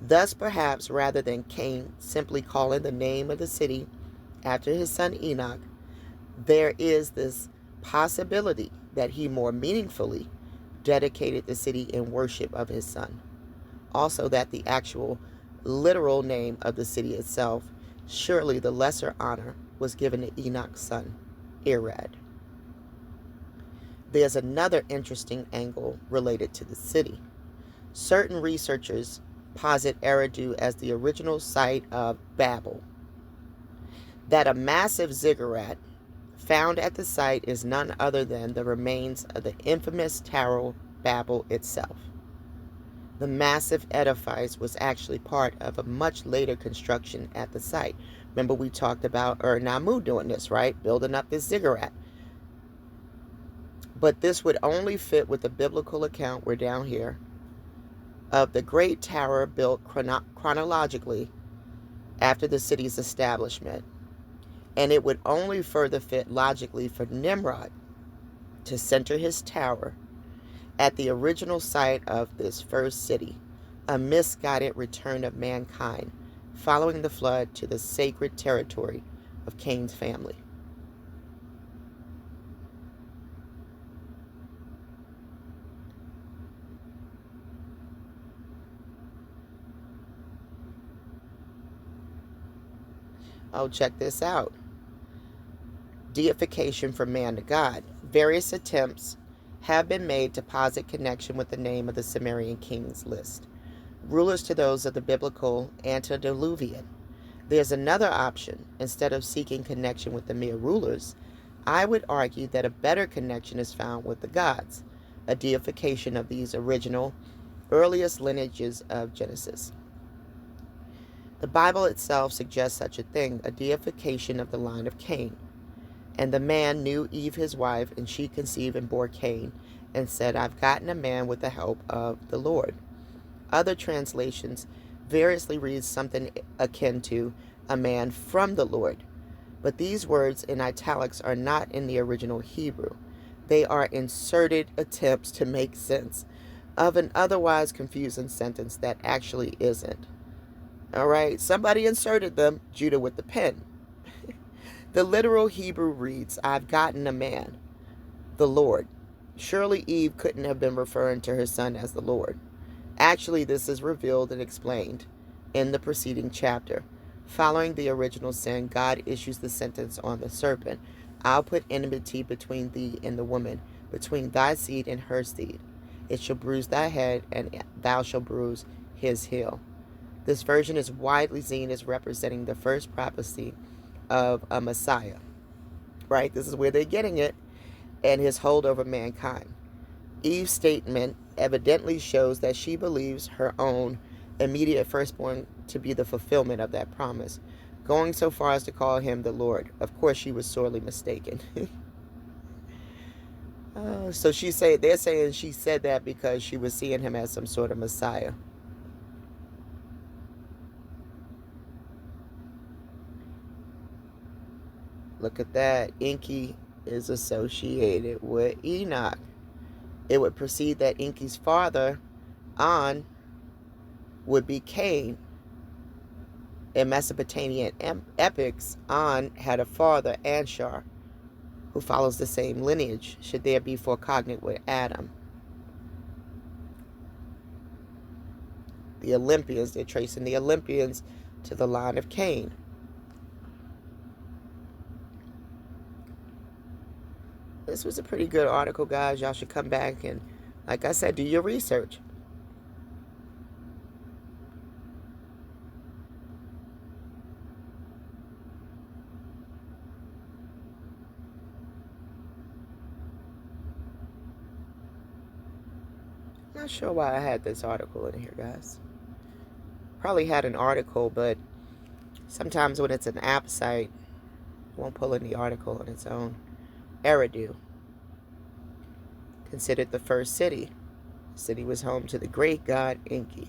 Thus, perhaps, rather than Cain simply calling the name of the city after his son Enoch, There is this possibility that he more meaningfully dedicated the city in worship of his son. Also, that the actual literal name of the city itself, surely the lesser honor, was given to Enoch's son, Irad. There's another interesting angle related to the city. Certain researchers posit Eridu as the original site of Babel. That a massive ziggurat found at the site is none other than the remains of the infamous Tower Babel itself. The massive edifice was actually part of a much later construction at the site. Remember, we talked about Naamu doing this, right? Building up this ziggurat. But this would only fit with the biblical account, we're down here, of the great tower built chronologically after the city's establishment. And it would only further fit logically for Nimrod to center his tower at the original site of this first city, a misguided return of mankind following the flood to the sacred territory of Cain's family. Oh, check this out. Deification from man to God. Various attempts have been made to posit connection with the name of the Sumerian kings list, rulers to those of the biblical antediluvian. There's another option. Instead of seeking connection with the mere rulers, I would argue that a better connection is found with the gods, a deification of these original, earliest lineages of Genesis. The Bible itself suggests such a thing, a deification of the line of Cain. And the man knew Eve his wife, and she conceived and bore Cain, and said, I've gotten a man with the help of the Lord. Other translations variously read something akin to a man from the Lord. But these words in italics are not in the original Hebrew. They are inserted attempts to make sense of an otherwise confusing sentence that actually isn't. All right, somebody inserted them, Judah with the pen. The literal Hebrew reads, I've gotten a man, the Lord. Surely Eve couldn't have been referring to her son as the Lord. Actually, this is revealed and explained in the preceding chapter. Following the original sin, God issues the sentence on the serpent, I'll put enmity between thee and the woman, between thy seed and her seed. It shall bruise thy head, and thou shalt bruise his heel. This version is widely seen as representing the first prophecy of a Messiah, right? This is where they're getting it, and his hold over mankind. Eve's statement evidently shows that she believes her own immediate firstborn to be the fulfillment of that promise, going so far as to call him the Lord. Of course, she was sorely mistaken. So they're saying she said that because she was seeing him as some sort of Messiah. Look at that. Enki is associated with Enoch. It would proceed that Enki's father, An, would be Cain. In Mesopotamian epics, An had a father, Anshar, who follows the same lineage, should there be cognate with Adam. The Olympians, they're tracing the Olympians to the line of Cain. This was a pretty good article, guys. Y'all should come back and, like I said, do your research. Not sure why I had this article in here, guys. Probably had an article, but sometimes when it's an app site, it won't pull in the article on its own. Eridu, considered the first city. The city was home to the great god Enki.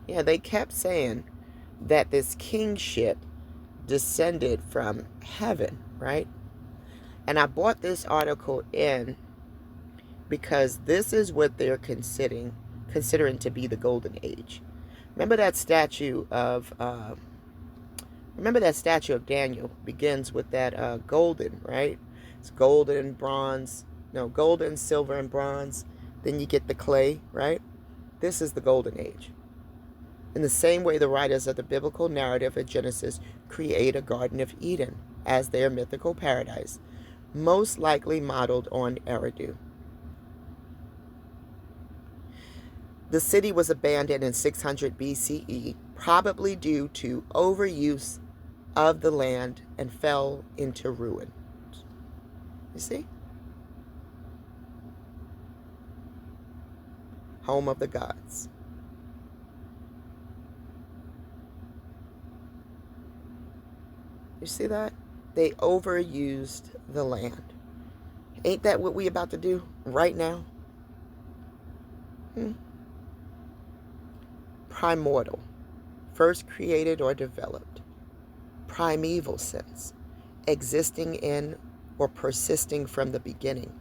Yeah, they kept saying that this kingship descended from heaven, right? And I brought this article in because this is what they're considering to be the golden age. Remember that statue of Remember that statue of Daniel begins with that golden, right? It's golden, bronze, no, golden, silver, and bronze. Then you get the clay, right? This is the golden age. In the same way, the writers of the biblical narrative of Genesis create a Garden of Eden as their mythical paradise, most likely modeled on Eridu. The city was abandoned in 600 BCE, probably due to overuse of the land, and fell into ruin. You see? Home of the gods. You see that? They overused the land. Ain't that what we about to do right now? Primordial. First created or developed. Primeval sense. Existing in or persisting from the beginning.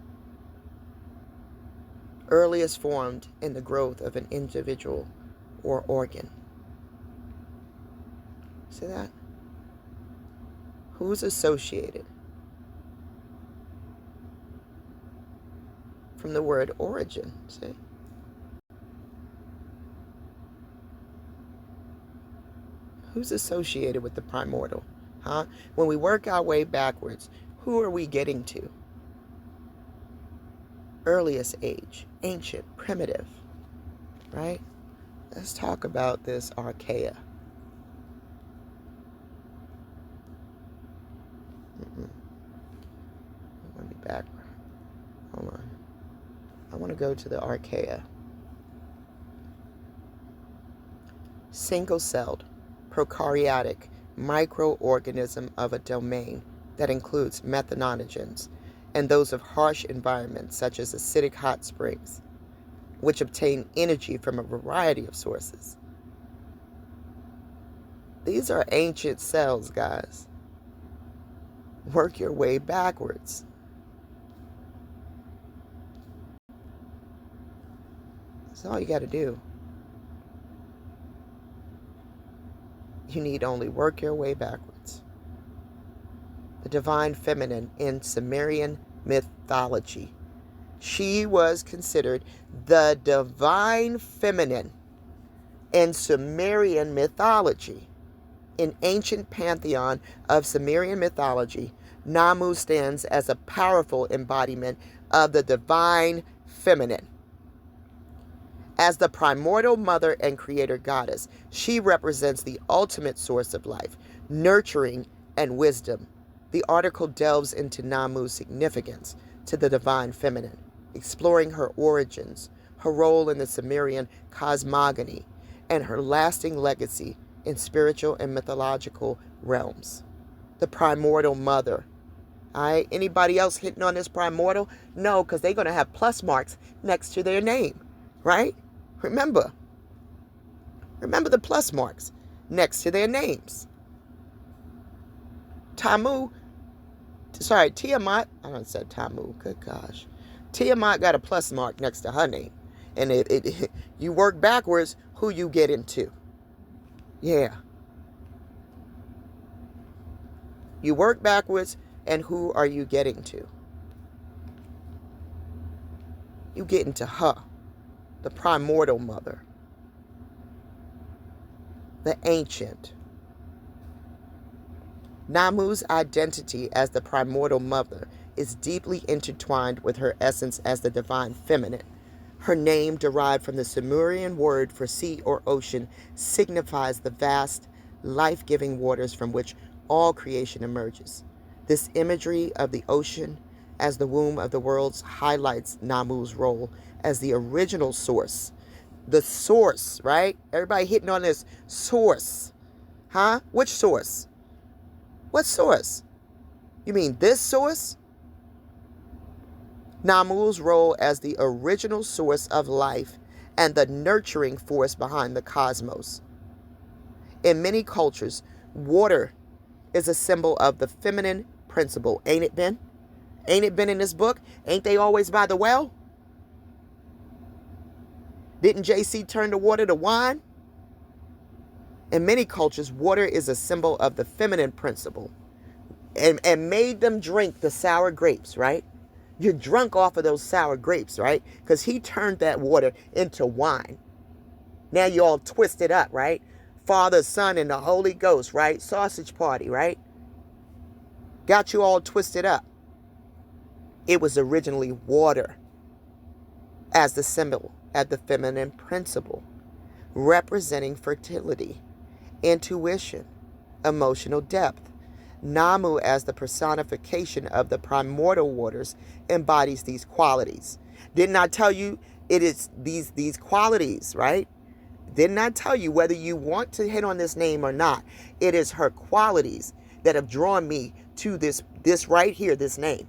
Earliest formed in the growth of an individual or organ. See that? Who's associated? From the word origin, see? Who's associated with the primordial? Huh? When we work our way backwards, who are we getting to? Earliest age, ancient, primitive, right? Let's talk about this archaea. Let me back. Hold on. I want to go to the archaea. Single-celled, prokaryotic microorganism of a domain that includes methanogens and those of harsh environments such as acidic hot springs, which obtain energy from a variety of sources. These are ancient cells, guys. Work your way backwards. That's all you got to do. You need only work your way backwards. The divine feminine in Sumerian mythology. She was considered the divine feminine in Sumerian mythology. In ancient pantheon of Sumerian mythology, Naamu stands as a powerful embodiment of the divine feminine. As the primordial mother and creator goddess, she represents the ultimate source of life, nurturing, and wisdom. The article delves into Naamu's significance to the divine feminine, exploring her origins, her role in the Sumerian cosmogony, and her lasting legacy in spiritual and mythological realms. The primordial mother. All right, anybody else hitting on this primordial? No, because they're going to have plus marks next to their name, right? Remember the plus marks next to their names. Tiamat, I don't said Tamu, good gosh. Tiamat got a plus mark next to her name. And you work backwards, who you get into. Yeah. You work backwards, and who are you getting to? You get into her, the primordial mother, the ancient. Naamu's identity as the primordial mother is deeply intertwined with her essence as the divine feminine. Her name, derived from the Sumerian word for sea or ocean, signifies the vast, life-giving waters from which all creation emerges. This imagery of the ocean as the womb of the worlds highlights Naamu's role as the original source. The source, right? Everybody hitting on this source. Huh? Which source? What source? You mean this source? Naamu's role as the original source of life and the nurturing force behind the cosmos. In many cultures, water is a symbol of the feminine principle. Ain't it been? Ain't it been in this book? Ain't they always by the well? Didn't JC turn the water to wine? In many cultures, water is a symbol of the feminine principle and made them drink the sour grapes, right? You're drunk off of those sour grapes, right? Because he turned that water into wine. Now you all twisted up, right? Father, Son, and the Holy Ghost, right? Sausage party, right? Got you all twisted up. It was originally water as the symbol of the feminine principle, representing fertility, intuition, emotional depth. Naamu, as the personification of the primordial waters, embodies these qualities. Didn't I tell you it is these qualities, right? Didn't I tell you, whether you want to hit on this name or not, it is her qualities that have drawn me to this right here, this name,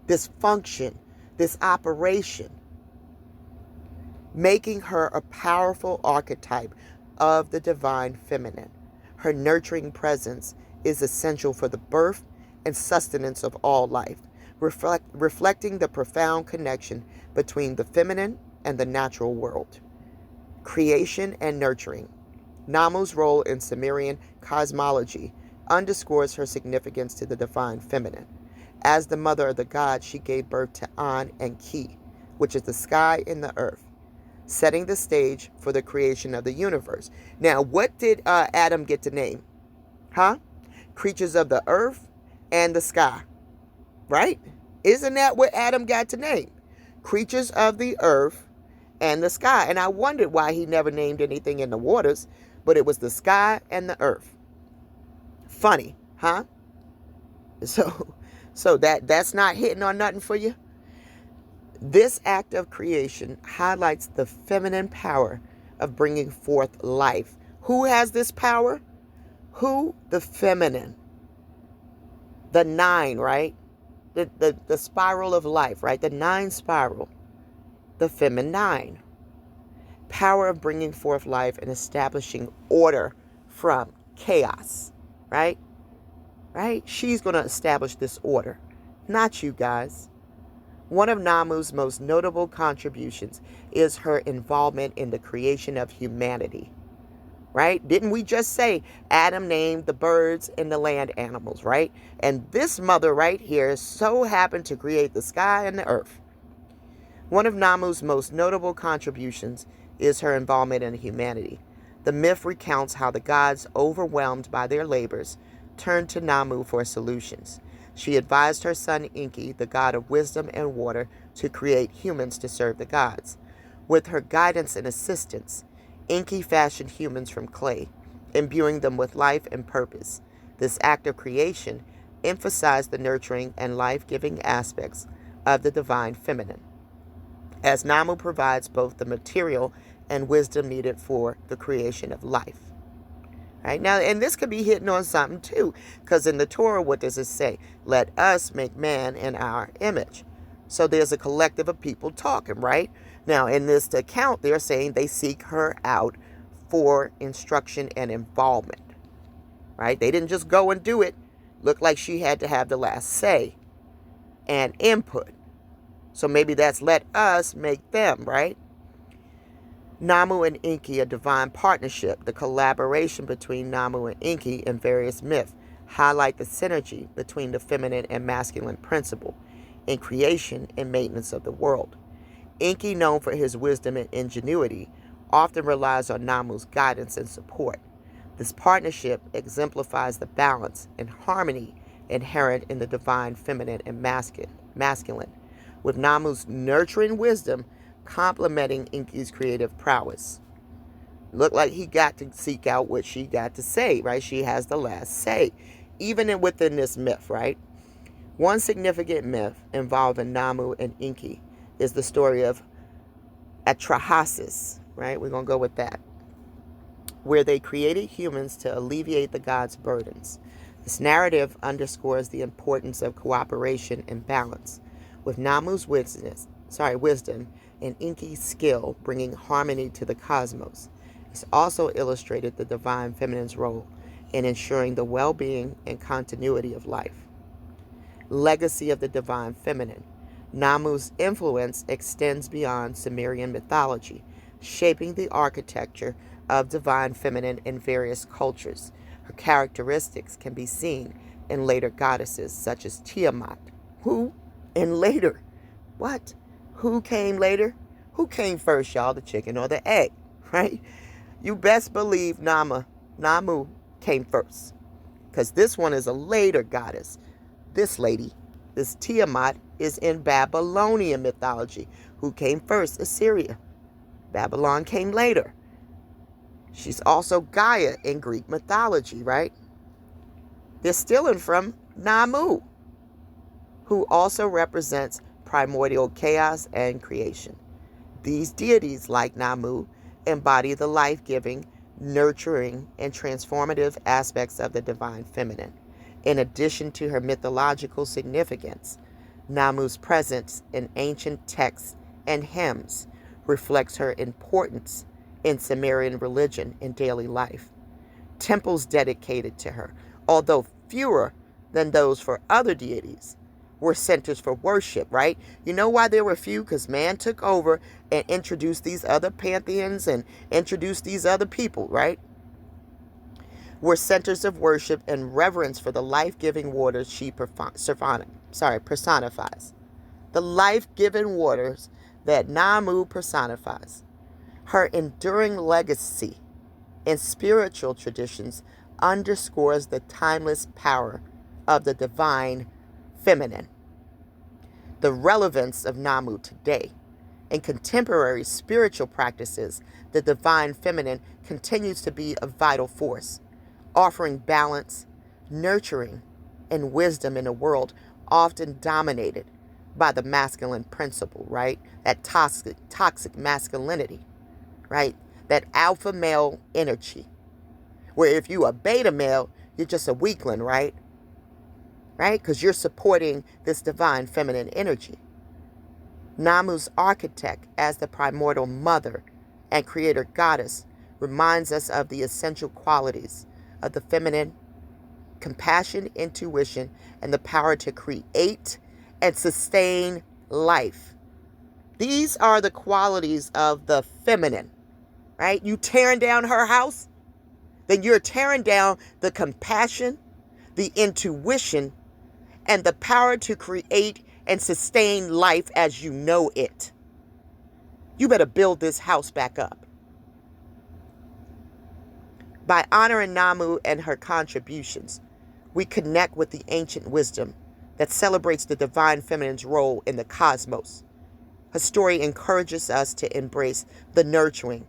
this function, this operation, making her a powerful archetype of the divine feminine. Her nurturing presence is essential for the birth and sustenance of all life, reflecting the profound connection between the feminine and the natural world. Creation and nurturing. Naamu's role in Sumerian cosmology underscores her significance to the divine feminine. As the mother of the gods, she gave birth to An and Ki, which is the sky and the earth, setting the stage for the creation of the universe. Now, what did Adam get to name? Creatures of the earth and the sky, right? Isn't that what Adam got to name? Creatures of the earth and the sky. And I wondered why he never named anything in the waters, but it was the sky and the earth. Funny, huh? So that's not hitting on nothing for you? This act of creation highlights the feminine power of bringing forth life. Who has this power? Who? The feminine. The nine, right? The spiral of life, right? The nine spiral. The feminine. Power of bringing forth life and establishing order from chaos, right? Right? She's going to establish this order, not you guys. One of Naamu's most notable contributions is her involvement in the creation of humanity. Right? Didn't we just say Adam named the birds and the land animals, right? And this mother right here so happened to create the sky and the earth. One of Naamu's most notable contributions is her involvement in humanity. The myth recounts how the gods, overwhelmed by their labors, turned to Naamu for solutions. She advised her son Enki, the god of wisdom and water, to create humans to serve the gods. With her guidance and assistance, Enki fashioned humans from clay, imbuing them with life and purpose. This act of creation emphasized the nurturing and life-giving aspects of the divine feminine, as Naamu provides both the material and wisdom needed for the creation of life. Right now, and this could be hitting on something too, because in the Torah, what does it say? Let us make man in our image. So there's a collective of people talking, right? Now, in this account, they're saying they seek her out for instruction and involvement, right? They didn't just go and do it. Looked like she had to have the last say and input. So maybe that's let us make them, right? Naamu and Enki, a divine partnership. The collaboration between Naamu and Enki in various myths highlight the synergy between the feminine and masculine principle in creation and maintenance of the world. Enki, known for his wisdom and ingenuity, often relies on Naamu's guidance and support. This partnership exemplifies the balance and harmony inherent in the divine feminine and masculine, with Naamu's nurturing wisdom complementing Enki's creative prowess. Looked like he got to seek out what she got to say, right? She has the last say, even within this myth, right? One significant myth involving Naamu and Enki is the story of Atrahasis, right? We're going to go with that, where they created humans to alleviate the gods' burdens. This narrative underscores the importance of cooperation and balance, with Naamu's wisdom and Enki's skill bringing harmony to the cosmos. It's also illustrated the divine feminine's role in ensuring the well-being and continuity of life. Legacy of the divine feminine. Naamu's influence extends beyond Sumerian mythology, shaping the architecture of divine feminine in various cultures. Her characteristics can be seen in later goddesses such as Tiamat. Who? And later. What? Who came later? Who came first, y'all? The chicken or the egg, right? You best believe Naamu came first. Because this one is a later goddess. This lady, this Tiamat, is in Babylonian mythology. Who came first? Assyria. Babylon came later. She's also Gaia in Greek mythology, right? They're stealing from Naamu, who also represents primordial chaos and creation. These deities, like Naamu, embody the life-giving, nurturing, and transformative aspects of the divine feminine. In addition to her mythological significance, Naamu's presence in ancient texts and hymns reflects her importance in Sumerian religion and daily life. Temples dedicated to her, although fewer than those for other deities, were centers for worship, right? You know why there were few? Because man took over and introduced these other pantheons and introduced these other people, right? Were centers of worship and reverence for the life-giving waters she personifies. The life-giving waters that Naamu personifies. Her enduring legacy in spiritual traditions underscores the timeless power of the divine feminine. The relevance of Naamu today. In contemporary spiritual practices, the divine feminine continues to be a vital force, offering balance, nurturing, and wisdom in a world often dominated by the masculine principle, right? That toxic masculinity, right? That alpha male energy, where if you a beta male, you're just a weakling, right? Right? Because you're supporting this divine feminine energy. Naamu's architect as the primordial mother and creator goddess reminds us of the essential qualities of the feminine: compassion, intuition, and the power to create and sustain life. These are the qualities of the feminine, right? You tearing down her house, then you're tearing down the compassion, the intuition, and the power to create and sustain life as you know it. You better build this house back up. By honoring Naamu and her contributions, we connect with the ancient wisdom that celebrates the divine feminine's role in the cosmos. Her story encourages us to embrace the nurturing,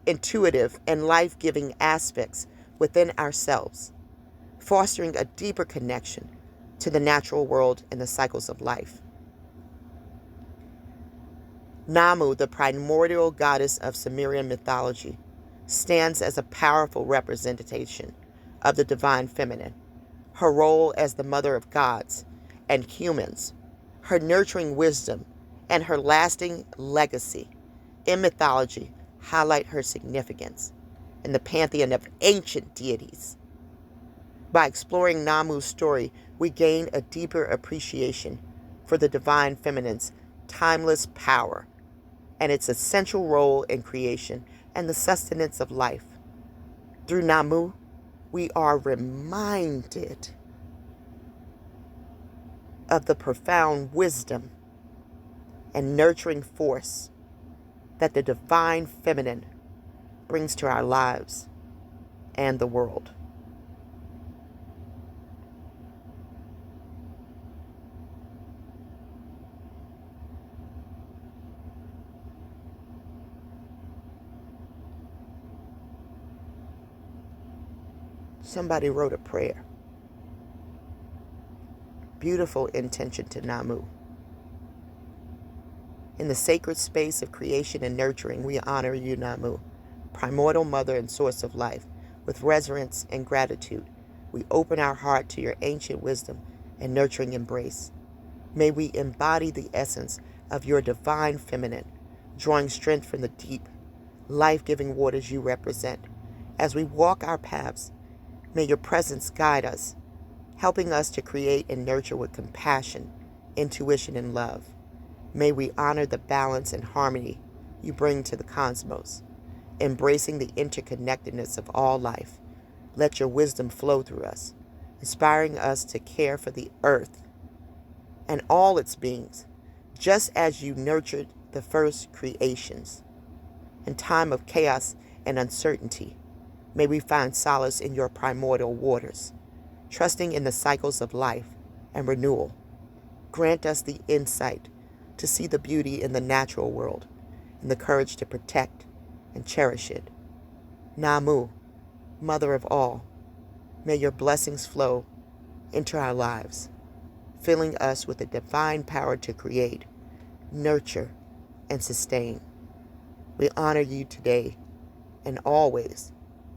intuitive, and life-giving aspects within ourselves, fostering a deeper connection to the natural world and the cycles of life. Naamu, the primordial goddess of Sumerian mythology, stands as a powerful representation of the divine feminine. Her role as the mother of gods and humans, her nurturing wisdom, and her lasting legacy in mythology highlight her significance in the pantheon of ancient deities. By exploring Naamu's story, we gain a deeper appreciation for the divine feminine's timeless power and its essential role in creation and the sustenance of life. Through Naamu, we are reminded of the profound wisdom and nurturing force that the divine feminine brings to our lives and the world. Somebody wrote a prayer. Beautiful intention to Naamu. In the sacred space of creation and nurturing, we honor you, Naamu, primordial mother and source of life. With reverence and gratitude, we open our heart to your ancient wisdom and nurturing embrace. May we embody the essence of your divine feminine, drawing strength from the deep, life-giving waters you represent. As we walk our paths, may your presence guide us, helping us to create and nurture with compassion, intuition, and love. May we honor the balance and harmony you bring to the cosmos. embracing the interconnectedness of all life. Let your wisdom flow through us, inspiring us to care for the earth and all its beings, just as you nurtured the first creations. In time of chaos and uncertainty, may we find solace in your primordial waters, trusting in the cycles of life and renewal. Grant us the insight to see the beauty in the natural world and the courage to protect and cherish it. Naamu, Mother of all, may your blessings flow into our lives, filling us with the divine power to create, nurture, and sustain. We honor you today and always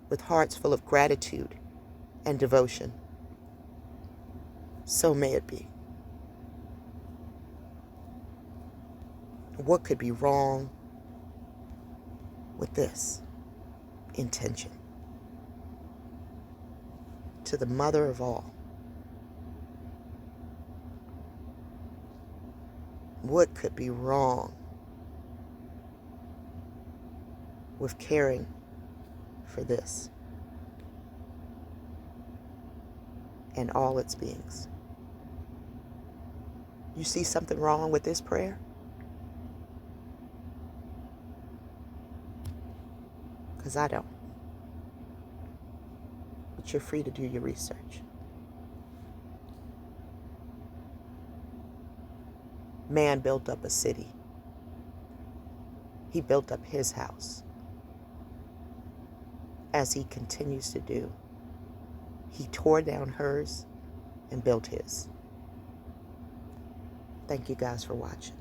with hearts full of gratitude and devotion. So may it be. What could be wrong with this intention? To the Mother of all, what could be wrong with caring for this and all its beings? You see something wrong with this prayer? Because I don't. But you're free to do your research. Man built up a city. He built up his house. As he continues to do, he tore down hers and built his. Thank you guys for watching.